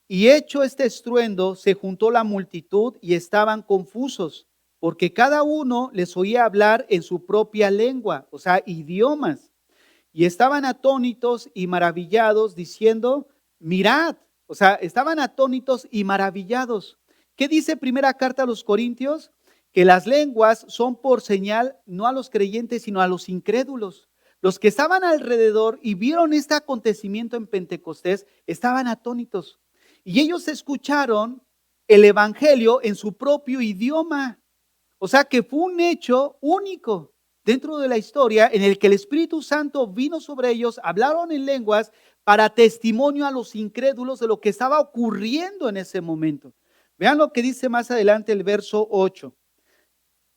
Y hecho este estruendo, se juntó la multitud y estaban confusos, porque cada uno les oía hablar en su propia lengua, o sea, idiomas. Y estaban atónitos y maravillados diciendo, mirad, o sea, estaban atónitos y maravillados. ¿Qué dice primera carta a los Corintios? Que las lenguas son por señal no a los creyentes, sino a los incrédulos. Los que estaban alrededor y vieron este acontecimiento en Pentecostés estaban atónitos. Y ellos escucharon el evangelio en su propio idioma. O sea que fue un hecho único dentro de la historia en el que el Espíritu Santo vino sobre ellos, hablaron en lenguas para testimonio a los incrédulos de lo que estaba ocurriendo en ese momento. Vean lo que dice más adelante el verso 8.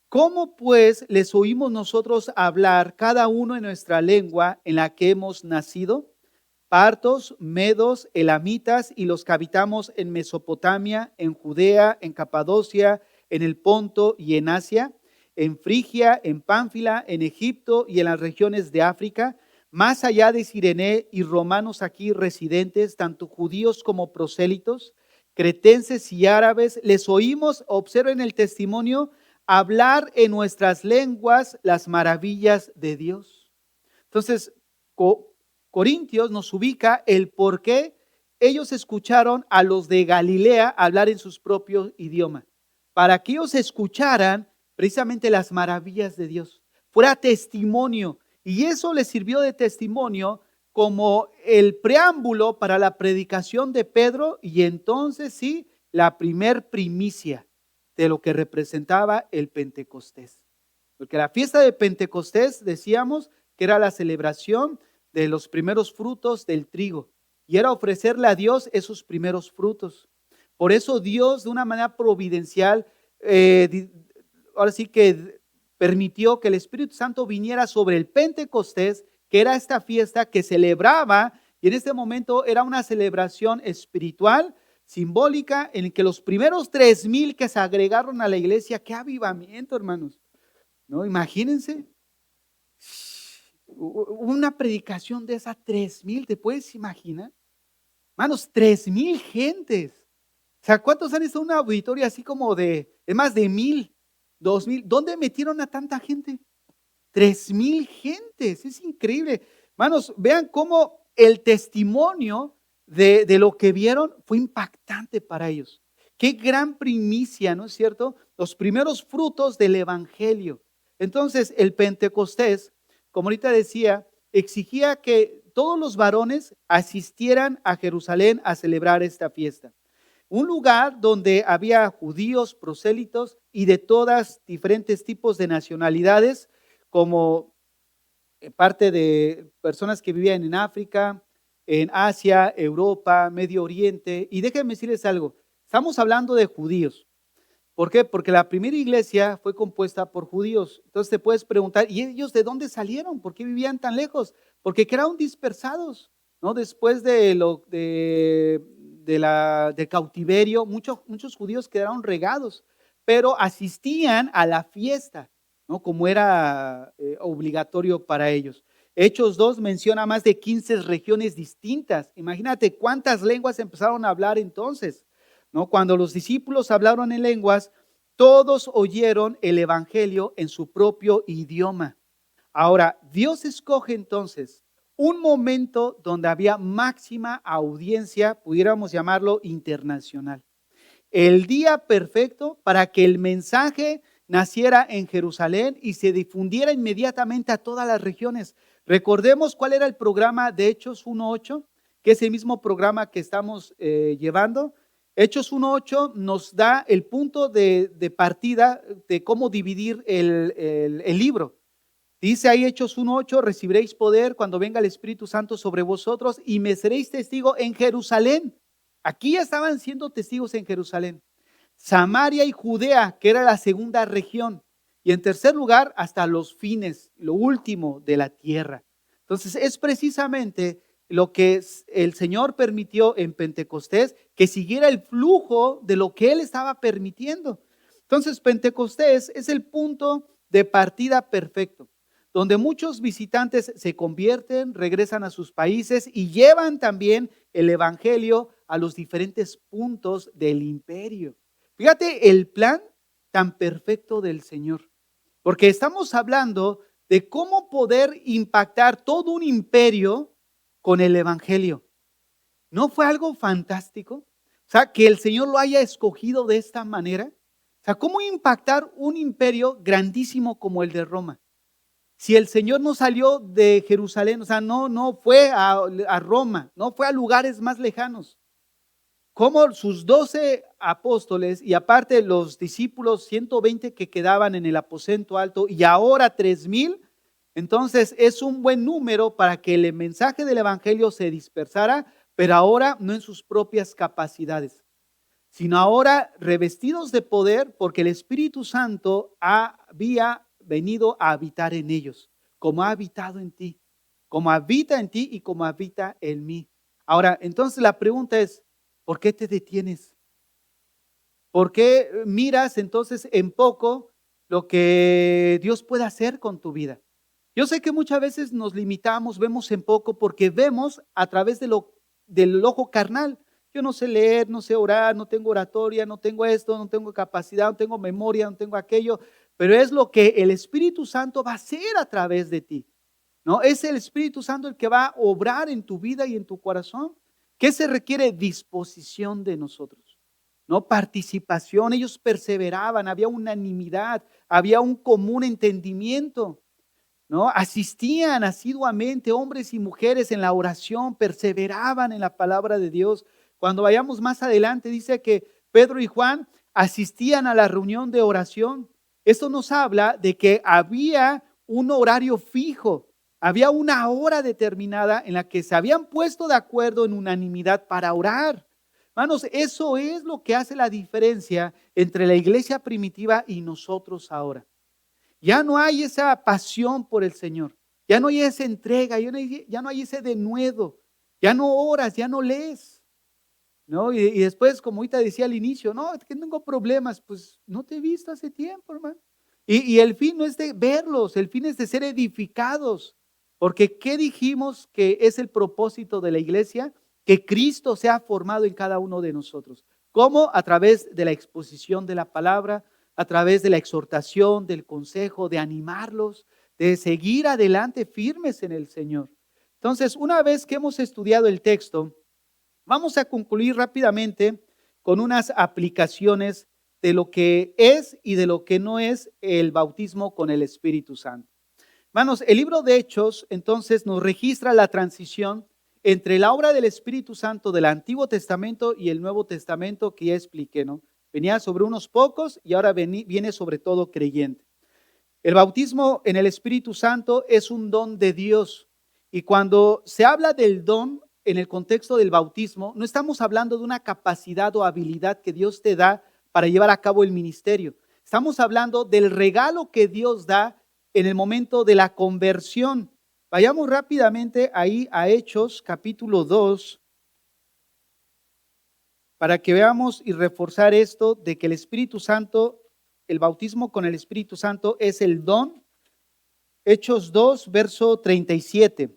¿Cómo pues les oímos nosotros hablar cada uno en nuestra lengua en la que hemos nacido? partos, medos, elamitas y los que habitamos en Mesopotamia, en Judea, en Capadocia, en el Ponto y en Asia, en Frigia, en Pánfila, en Egipto y en las regiones de África, más allá de Cirene y romanos aquí residentes, tanto judíos como prosélitos, cretenses y árabes, les oímos, observen el testimonio, hablar en nuestras lenguas las maravillas de Dios. Entonces, Corintios nos ubica el por qué ellos escucharon a los de Galilea hablar en sus propios idiomas, para que ellos escucharan precisamente las maravillas de Dios, fuera testimonio, y eso les sirvió de testimonio como el preámbulo para la predicación de Pedro, y entonces sí, la primer primicia de lo que representaba el Pentecostés. Porque la fiesta de Pentecostés, decíamos, que era la celebración de los primeros frutos del trigo, y era ofrecerle a Dios esos primeros frutos. Por eso Dios, de una manera providencial, ahora sí que permitió que el Espíritu Santo viniera sobre el Pentecostés, que era esta fiesta que celebraba, y en este momento era una celebración espiritual, simbólica, en que los primeros 3,000 que se agregaron a la iglesia, qué avivamiento, hermanos, ¿no? Imagínense, una predicación de esas 3,000, ¿te puedes imaginar? Hermanos, 3,000 gentes. O sea, ¿cuántos han estado en una auditoria así como de más de 1,000, 2,000? ¿Dónde metieron a tanta gente? 3,000 gentes, es increíble. Hermanos, vean cómo el testimonio de lo que vieron fue impactante para ellos. Qué gran primicia, ¿no es cierto? Los primeros frutos del evangelio. Entonces, el Pentecostés, como ahorita decía, exigía que todos los varones asistieran a Jerusalén a celebrar esta fiesta. Un lugar donde había judíos, prosélitos y de todas diferentes tipos de nacionalidades, como parte de personas que vivían en África, en Asia, Europa, Medio Oriente. Y déjenme decirles algo, estamos hablando de judíos. ¿Por qué? Porque la primera iglesia fue compuesta por judíos. Entonces te puedes preguntar, ¿y ellos de dónde salieron? ¿Por qué vivían tan lejos? Porque quedaron dispersados, ¿no? Después del cautiverio, muchos judíos quedaron regados, pero asistían a la fiesta, ¿no? Como era obligatorio para ellos. Hechos 2 menciona más de 15 regiones distintas. Imagínate cuántas lenguas empezaron a hablar entonces, ¿no? Cuando los discípulos hablaron en lenguas, todos oyeron el evangelio en su propio idioma. Ahora, Dios escoge entonces un momento donde había máxima audiencia, pudiéramos llamarlo internacional. El día perfecto para que el mensaje naciera en Jerusalén y se difundiera inmediatamente a todas las regiones. Recordemos cuál era el programa de Hechos 1:8, que es el mismo programa que estamos llevando. Hechos 1:8 nos da el punto de partida de cómo dividir el libro. Dice ahí Hechos 1:8, recibiréis poder cuando venga el Espíritu Santo sobre vosotros y me seréis testigo en Jerusalén. Aquí ya estaban siendo testigos en Jerusalén. Samaria y Judea, que era la segunda región. Y en tercer lugar, hasta los fines, lo último de la tierra. Entonces es precisamente lo que el Señor permitió en Pentecostés, que siguiera el flujo de lo que Él estaba permitiendo. Entonces Pentecostés es el punto de partida perfecto, donde muchos visitantes se convierten, regresan a sus países y llevan también el evangelio a los diferentes puntos del imperio. Fíjate el plan tan perfecto del Señor, porque estamos hablando de cómo poder impactar todo un imperio con el evangelio. ¿No fue algo fantástico? O sea, que el Señor lo haya escogido de esta manera. O sea, ¿cómo impactar un imperio grandísimo como el de Roma? Si el Señor no salió de Jerusalén, o sea, no fue a Roma, no fue a lugares más lejanos. Como sus 12 apóstoles y aparte los discípulos 120 que quedaban en el aposento alto y ahora 3,000, entonces es un buen número para que el mensaje del evangelio se dispersara, pero ahora no en sus propias capacidades, sino ahora revestidos de poder porque el Espíritu Santo había venido a habitar en ellos, como ha habitado en ti. como habita en ti y como habita en mí. Ahora, entonces la pregunta es, ¿por qué te detienes? ¿Por qué miras entonces en poco lo que Dios puede hacer con tu vida? Yo sé que muchas veces nos limitamos, vemos en poco porque vemos a través del ojo carnal. Yo no sé leer, no sé orar, no tengo oratoria, no tengo esto, no tengo capacidad, no tengo memoria, no tengo aquello, pero es lo que el Espíritu Santo va a hacer a través de ti, ¿no? Es el Espíritu Santo el que va a obrar en tu vida y en tu corazón. ¿Qué se requiere? Disposición de nosotros, ¿no? Participación. Ellos perseveraban, había unanimidad, había un común entendimiento, ¿no? Asistían asiduamente hombres y mujeres en la oración, perseveraban en la palabra de Dios. Cuando vayamos más adelante, dice que Pedro y Juan asistían a la reunión de oración. Esto nos habla de que había un horario fijo, había una hora determinada en la que se habían puesto de acuerdo en unanimidad para orar. Hermanos, eso es lo que hace la diferencia entre la iglesia primitiva y nosotros ahora. Ya no hay esa pasión por el Señor, ya no hay esa entrega, ya no hay ese denuedo, ya no oras, ya no lees, ¿no? Y después, como ahorita decía al inicio, no, es que tengo problemas, pues no te he visto hace tiempo, hermano. Y el fin no es de verlos, el fin es de ser edificados, porque ¿qué dijimos que es el propósito de la iglesia? Que Cristo sea formado en cada uno de nosotros. ¿Cómo? A través de la exposición de la palabra, a través de la exhortación, del consejo, de animarlos, de seguir adelante firmes en el Señor. Entonces, una vez que hemos estudiado el texto, vamos a concluir rápidamente con unas aplicaciones de lo que es y de lo que no es el bautismo con el Espíritu Santo. Hermanos, el libro de Hechos entonces nos registra la transición entre la obra del Espíritu Santo del Antiguo Testamento y el Nuevo Testamento que ya expliqué, ¿no? Venía sobre unos pocos y ahora viene sobre todo creyente. El bautismo en el Espíritu Santo es un don de Dios. Y cuando se habla del don en el contexto del bautismo, no estamos hablando de una capacidad o habilidad que Dios te da para llevar a cabo el ministerio. Estamos hablando del regalo que Dios da en el momento de la conversión. Vayamos rápidamente ahí a Hechos capítulo 2 para que veamos y reforzar esto de que el Espíritu Santo, el bautismo con el Espíritu Santo es el don. Hechos 2, verso 37.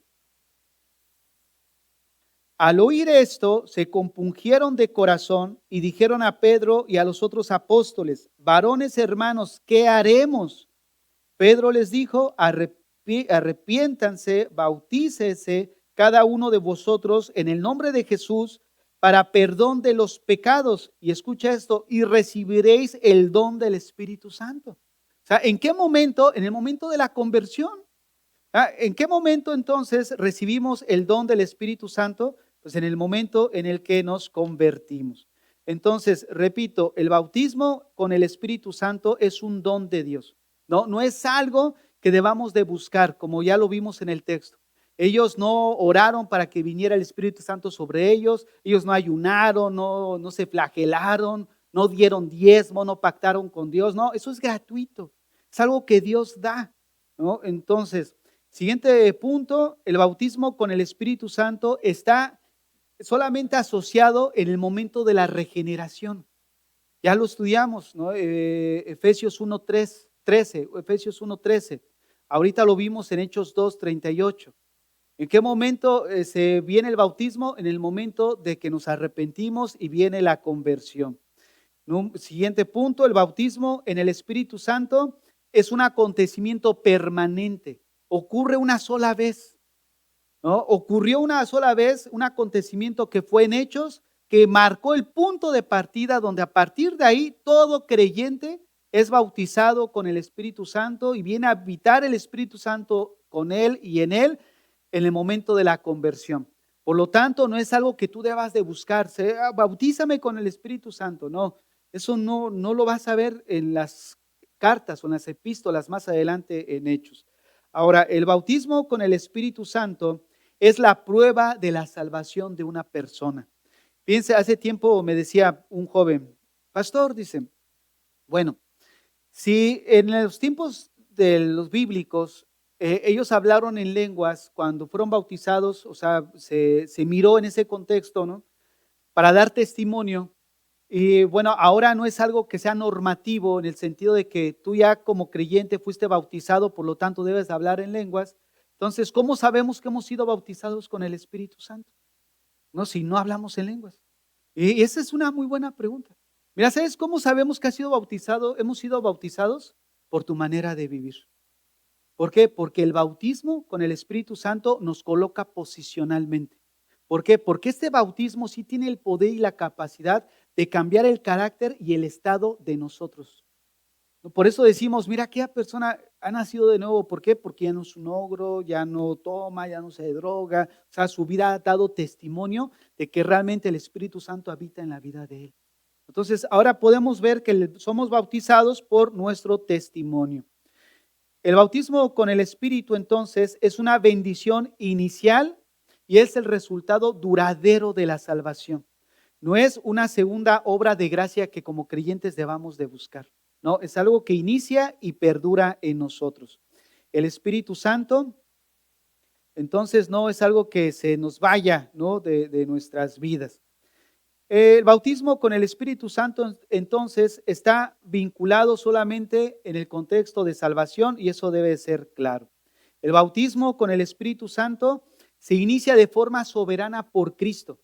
Al oír esto, se compungieron de corazón y dijeron a Pedro y a los otros apóstoles: varones hermanos, ¿qué haremos? Pedro les dijo: arrepiéntanse, bautícese cada uno de vosotros en el nombre de Jesús para perdón de los pecados. Y escucha esto: y recibiréis el don del Espíritu Santo. O sea, ¿en qué momento? En el momento de la conversión. ¿En qué momento entonces recibimos el don del Espíritu Santo? Pues en el momento en el que nos convertimos. Entonces, repito, el bautismo con el Espíritu Santo es un don de Dios. No es algo que debamos de buscar, como ya lo vimos en el texto. Ellos no oraron para que viniera el Espíritu Santo sobre ellos no ayunaron, no se flagelaron, no dieron diezmo, no pactaron con Dios. No, eso es gratuito, es algo que Dios da, ¿no? Entonces, siguiente punto: el bautismo con el Espíritu Santo está solamente asociado en el momento de la regeneración. Ya lo estudiamos, ¿no? Efesios 1:13. Ahorita lo vimos en Hechos 2:38. ¿En qué momento se viene el bautismo? En el momento de que nos arrepentimos y viene la conversión. Siguiente punto: el bautismo en el Espíritu Santo es un acontecimiento permanente. Ocurre una sola vez, ¿no? Ocurrió una sola vez un acontecimiento que fue en Hechos, que marcó el punto de partida donde a partir de ahí todo creyente es bautizado con el Espíritu Santo y viene a habitar el Espíritu Santo con él y en él en el momento de la conversión. Por lo tanto, no es algo que tú debas de buscarse: bautízame con el Espíritu Santo. No, eso no lo vas a ver en las cartas o en las epístolas más adelante en Hechos. Ahora, el bautismo con el Espíritu Santo es la prueba de la salvación de una persona. Fíjense, hace tiempo me decía un joven: pastor, dice, bueno, si en los tiempos de los bíblicos ellos hablaron en lenguas cuando fueron bautizados, o sea, se miró en ese contexto, ¿no? Para dar testimonio. Y bueno, ahora no es algo que sea normativo en el sentido de que tú ya como creyente fuiste bautizado, por lo tanto debes hablar en lenguas. Entonces, ¿cómo sabemos que hemos sido bautizados con el Espíritu Santo? No, si no hablamos en lenguas. Y esa es una muy buena pregunta. Mira, ¿sabes cómo sabemos que has sido bautizado? Hemos sido bautizados por tu manera de vivir. ¿Por qué? Porque el bautismo con el Espíritu Santo nos coloca posicionalmente. ¿Por qué? Porque este bautismo sí tiene el poder y la capacidad de cambiar el carácter y el estado de nosotros. Por eso decimos, mira, aquella persona ha nacido de nuevo. ¿Por qué? Porque ya no es un ogro, ya no toma, ya no se droga. O sea, su vida ha dado testimonio de que realmente el Espíritu Santo habita en la vida de él. Entonces, ahora podemos ver que somos bautizados por nuestro testimonio. El bautismo con el Espíritu entonces es una bendición inicial y es el resultado duradero de la salvación. No es una segunda obra de gracia que como creyentes debamos de buscar. No, es algo que inicia y perdura en nosotros. El Espíritu Santo entonces no es algo que se nos vaya, ¿no? de nuestras vidas. El bautismo con el Espíritu Santo entonces está vinculado solamente en el contexto de salvación y eso debe ser claro. El bautismo con el Espíritu Santo se inicia de forma soberana por Cristo.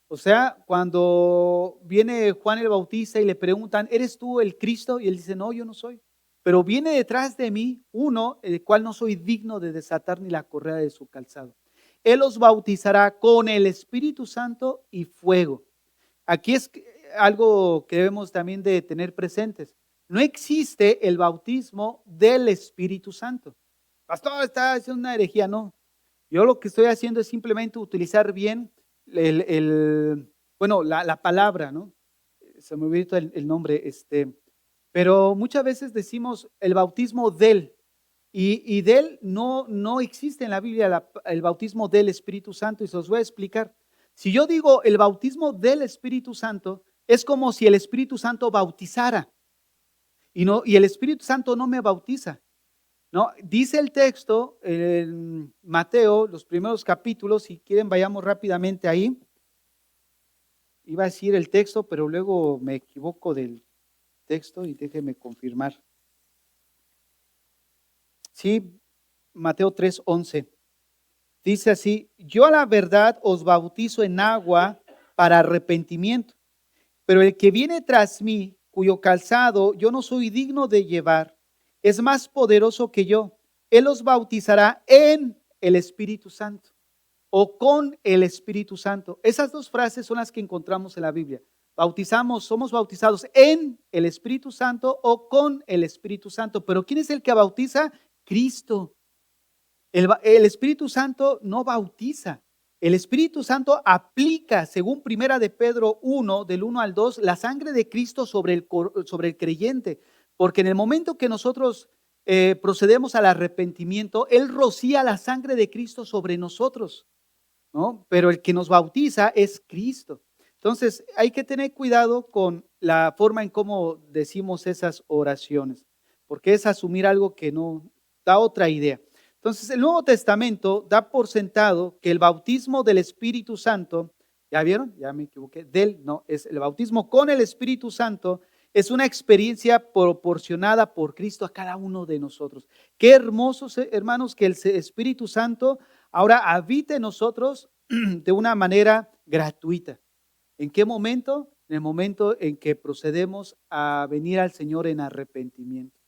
O sea, cuando viene Juan el Bautista y le preguntan, ¿eres tú el Cristo? Y él dice, no, yo no soy. Pero viene detrás de mí uno, el cual no soy digno de desatar ni la correa de su calzado. Él los bautizará con el Espíritu Santo y fuego. Aquí es algo que debemos también de tener presentes. No existe el bautismo del Espíritu Santo. Pastor, está haciendo una herejía, no. Yo lo que estoy haciendo es simplemente utilizar bien la palabra, ¿no? Se me olvidó el nombre, pero muchas veces decimos el bautismo del, y del no existe en la Biblia el bautismo del Espíritu Santo, y se los voy a explicar. Si yo digo el bautismo del Espíritu Santo, es como si el Espíritu Santo bautizara, y el Espíritu Santo no me bautiza. No, dice el texto en Mateo, los primeros capítulos, si quieren vayamos rápidamente ahí. Iba a decir el texto, pero luego me equivoco del texto y déjeme confirmar. Sí, Mateo 3:11. Dice así, yo a la verdad os bautizo en agua para arrepentimiento, pero el que viene tras mí, cuyo calzado yo no soy digno de llevar, es más poderoso que yo. Él os bautizará en el Espíritu Santo o con el Espíritu Santo. Esas dos frases son las que encontramos en la Biblia. Somos bautizados en el Espíritu Santo o con el Espíritu Santo. Pero ¿quién es el que bautiza? Cristo. El Espíritu Santo no bautiza. El Espíritu Santo aplica, según Primera de Pedro 1, del 1 al 2, la sangre de Cristo sobre el creyente. Porque en el momento que nosotros procedemos al arrepentimiento, Él rocía la sangre de Cristo sobre nosotros, ¿no? Pero el que nos bautiza es Cristo. Entonces, hay que tener cuidado con la forma en cómo decimos esas oraciones, porque es asumir algo que no da otra idea. Entonces, el Nuevo Testamento da por sentado que el bautismo del Espíritu Santo, ¿ya vieron? Ya me equivoqué, es el bautismo con el Espíritu Santo, es una experiencia proporcionada por Cristo a cada uno de nosotros. Qué hermosos, hermanos, que el Espíritu Santo ahora habita en nosotros de una manera gratuita. ¿En qué momento? En el momento en que procedemos a venir al Señor en arrepentimiento.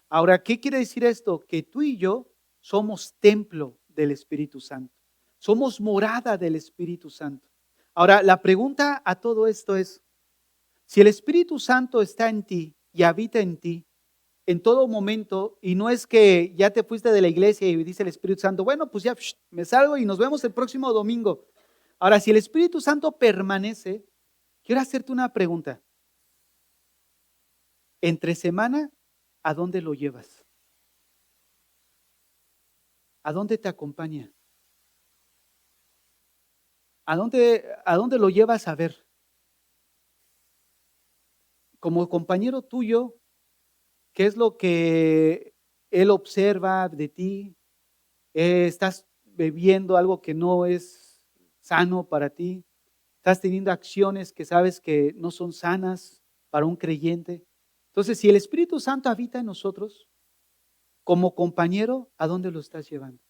Ahora, ¿qué quiere decir esto? Que tú y yo somos templo del Espíritu Santo. Somos morada del Espíritu Santo. Ahora, la pregunta a todo esto es, si el Espíritu Santo está en ti y habita en ti en todo momento, y no es que ya te fuiste de la iglesia y dice el Espíritu Santo, bueno, pues ya me salgo y nos vemos el próximo domingo. Ahora, si el Espíritu Santo permanece, quiero hacerte una pregunta. Entre semana, ¿a dónde lo llevas? ¿A dónde te acompaña? ¿A dónde lo llevas a ver? Como compañero tuyo, ¿qué es lo que él observa de ti? estás bebiendo algo que no es sano para ti, estás teniendo acciones que sabes que no son sanas para un creyente. Entonces, si el Espíritu Santo habita en nosotros, como compañero, ¿a dónde lo estás llevando?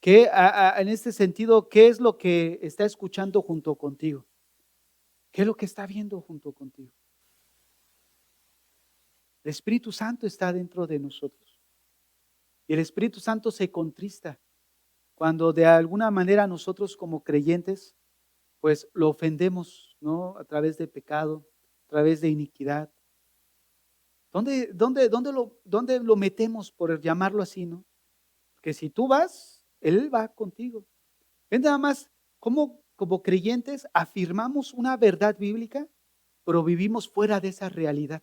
En este sentido, ¿qué es lo que está escuchando junto contigo? ¿Qué es lo que está viendo junto contigo? El Espíritu Santo está dentro de nosotros. Y el Espíritu Santo se contrista cuando de alguna manera nosotros como creyentes, pues lo ofendemos, ¿no? A través de pecado, a través de iniquidad. ¿Dónde lo metemos, por llamarlo así, no? Que si tú vas, Él va contigo. Ven nada más cómo como creyentes afirmamos una verdad bíblica, pero vivimos fuera de esa realidad.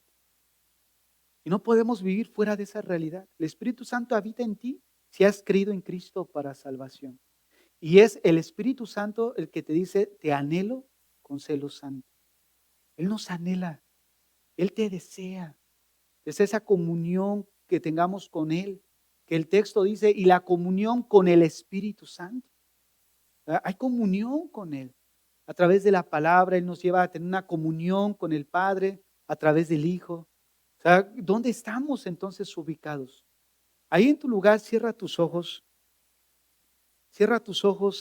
Y no podemos vivir fuera de esa realidad. El Espíritu Santo habita en ti si has creído en Cristo para salvación. Y es el Espíritu Santo el que te dice, te anhelo con celo santo. Él nos anhela, Él te desea. Es esa comunión que tengamos con Él, que el texto dice, y la comunión con el Espíritu Santo. Hay comunión con Él. A través de la palabra, Él nos lleva a tener una comunión con el Padre, a través del Hijo. O sea, ¿dónde estamos entonces ubicados? Ahí en tu lugar, cierra tus ojos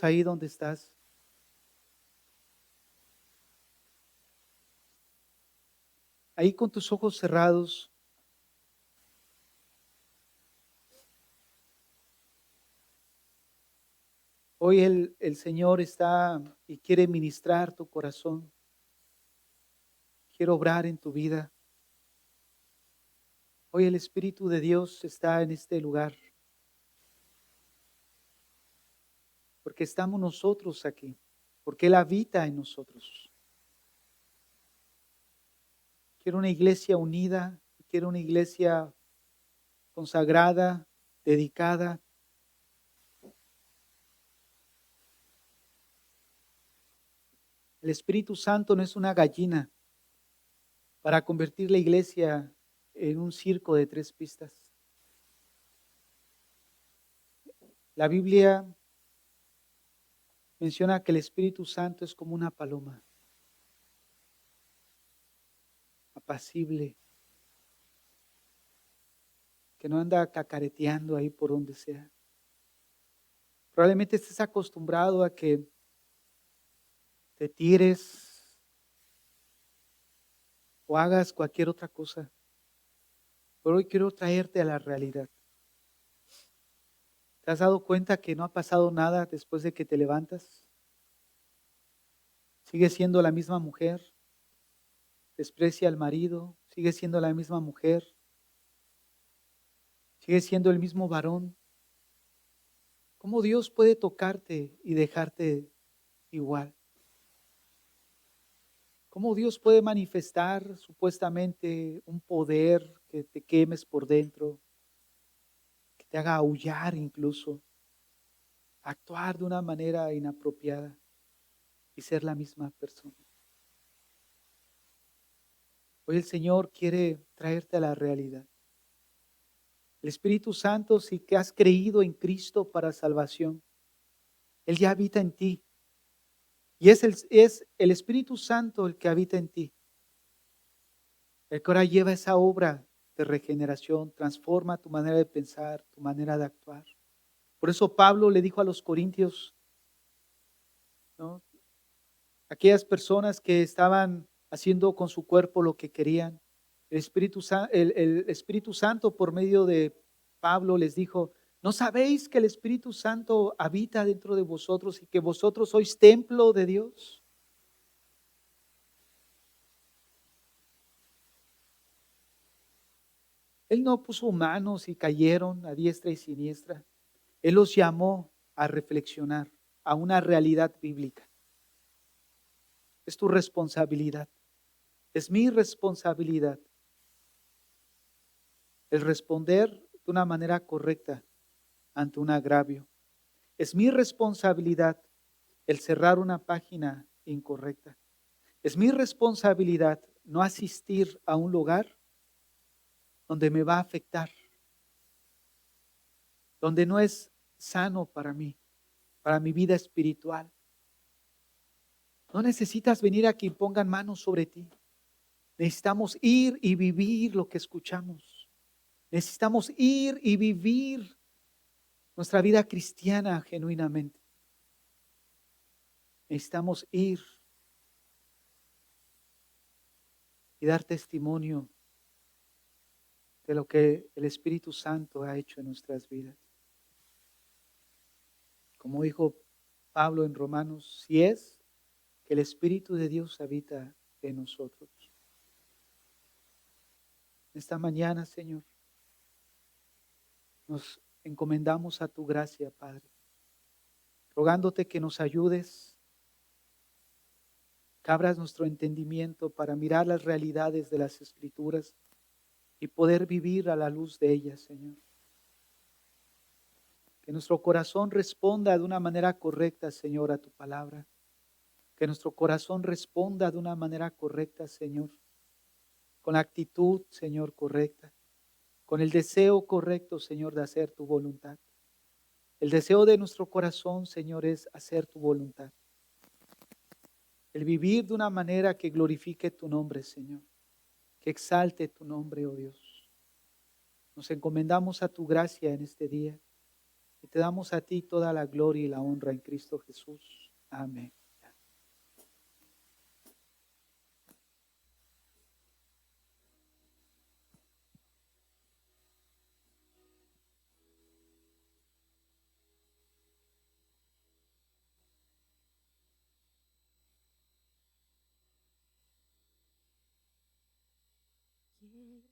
ahí donde estás. Ahí con tus ojos cerrados. Hoy el Señor está y quiere ministrar tu corazón. Quiere obrar en tu vida. Hoy el Espíritu de Dios está en este lugar. Porque estamos nosotros aquí. Porque Él habita en nosotros. Quiero una iglesia unida. Quiero una iglesia consagrada, dedicada. El Espíritu Santo no es una gallina para convertir la iglesia en un circo de 3 pistas. La Biblia menciona que el Espíritu Santo es como una paloma, apacible, que no anda cacareteando ahí por donde sea. Probablemente estés acostumbrado a que te tires o hagas cualquier otra cosa. Pero hoy quiero traerte a la realidad. ¿Te has dado cuenta que no ha pasado nada después de que te levantas? Sigues siendo la misma mujer, desprecia al marido, sigue siendo la misma mujer, sigue siendo el mismo varón. ¿Cómo Dios puede tocarte y dejarte igual? ¿Cómo Dios puede manifestar supuestamente un poder que te quemes por dentro, que te haga aullar incluso, actuar de una manera inapropiada y ser la misma persona? Hoy el Señor quiere traerte a la realidad. El Espíritu Santo, si que has creído en Cristo para salvación, Él ya habita en ti. Y es el Espíritu Santo el que habita en ti. El que ahora lleva esa obra de regeneración, transforma tu manera de pensar, tu manera de actuar. Por eso Pablo le dijo a los corintios, ¿no? Aquellas personas que estaban haciendo con su cuerpo lo que querían, el Espíritu Santo por medio de Pablo les dijo, ¿no sabéis que el Espíritu Santo habita dentro de vosotros y que vosotros sois templo de Dios? Él no puso manos y cayeron a diestra y siniestra. Él los llamó a reflexionar a una realidad bíblica. Es tu responsabilidad, es mi responsabilidad el responder de una manera correcta ante un agravio. Es mi responsabilidad el cerrar una página incorrecta. Es mi responsabilidad no asistir a un lugar donde me va a afectar. donde no es sano para mí, para mi vida espiritual. No necesitas venir a que impongan manos sobre ti. Necesitamos ir y vivir lo que escuchamos. Necesitamos ir y vivir nuestra vida cristiana genuinamente. Necesitamos ir y dar testimonio de lo que el Espíritu Santo ha hecho en nuestras vidas. Como dijo Pablo en Romanos, si es que el Espíritu de Dios habita en nosotros. Esta mañana, Señor, nos encomendamos a tu gracia, Padre, rogándote que nos ayudes, que abras nuestro entendimiento para mirar las realidades de las Escrituras y poder vivir a la luz de ellas, Señor. Que nuestro corazón responda de una manera correcta, Señor, a tu palabra. Que nuestro corazón responda de una manera correcta, Señor, con la actitud, Señor, correcta, con el deseo correcto, Señor, de hacer tu voluntad. El deseo de nuestro corazón, Señor, es hacer tu voluntad. El vivir de una manera que glorifique tu nombre, Señor, que exalte tu nombre, oh Dios. Nos encomendamos a tu gracia en este día y te damos a ti toda la gloria y la honra en Cristo Jesús. Amén. Quiero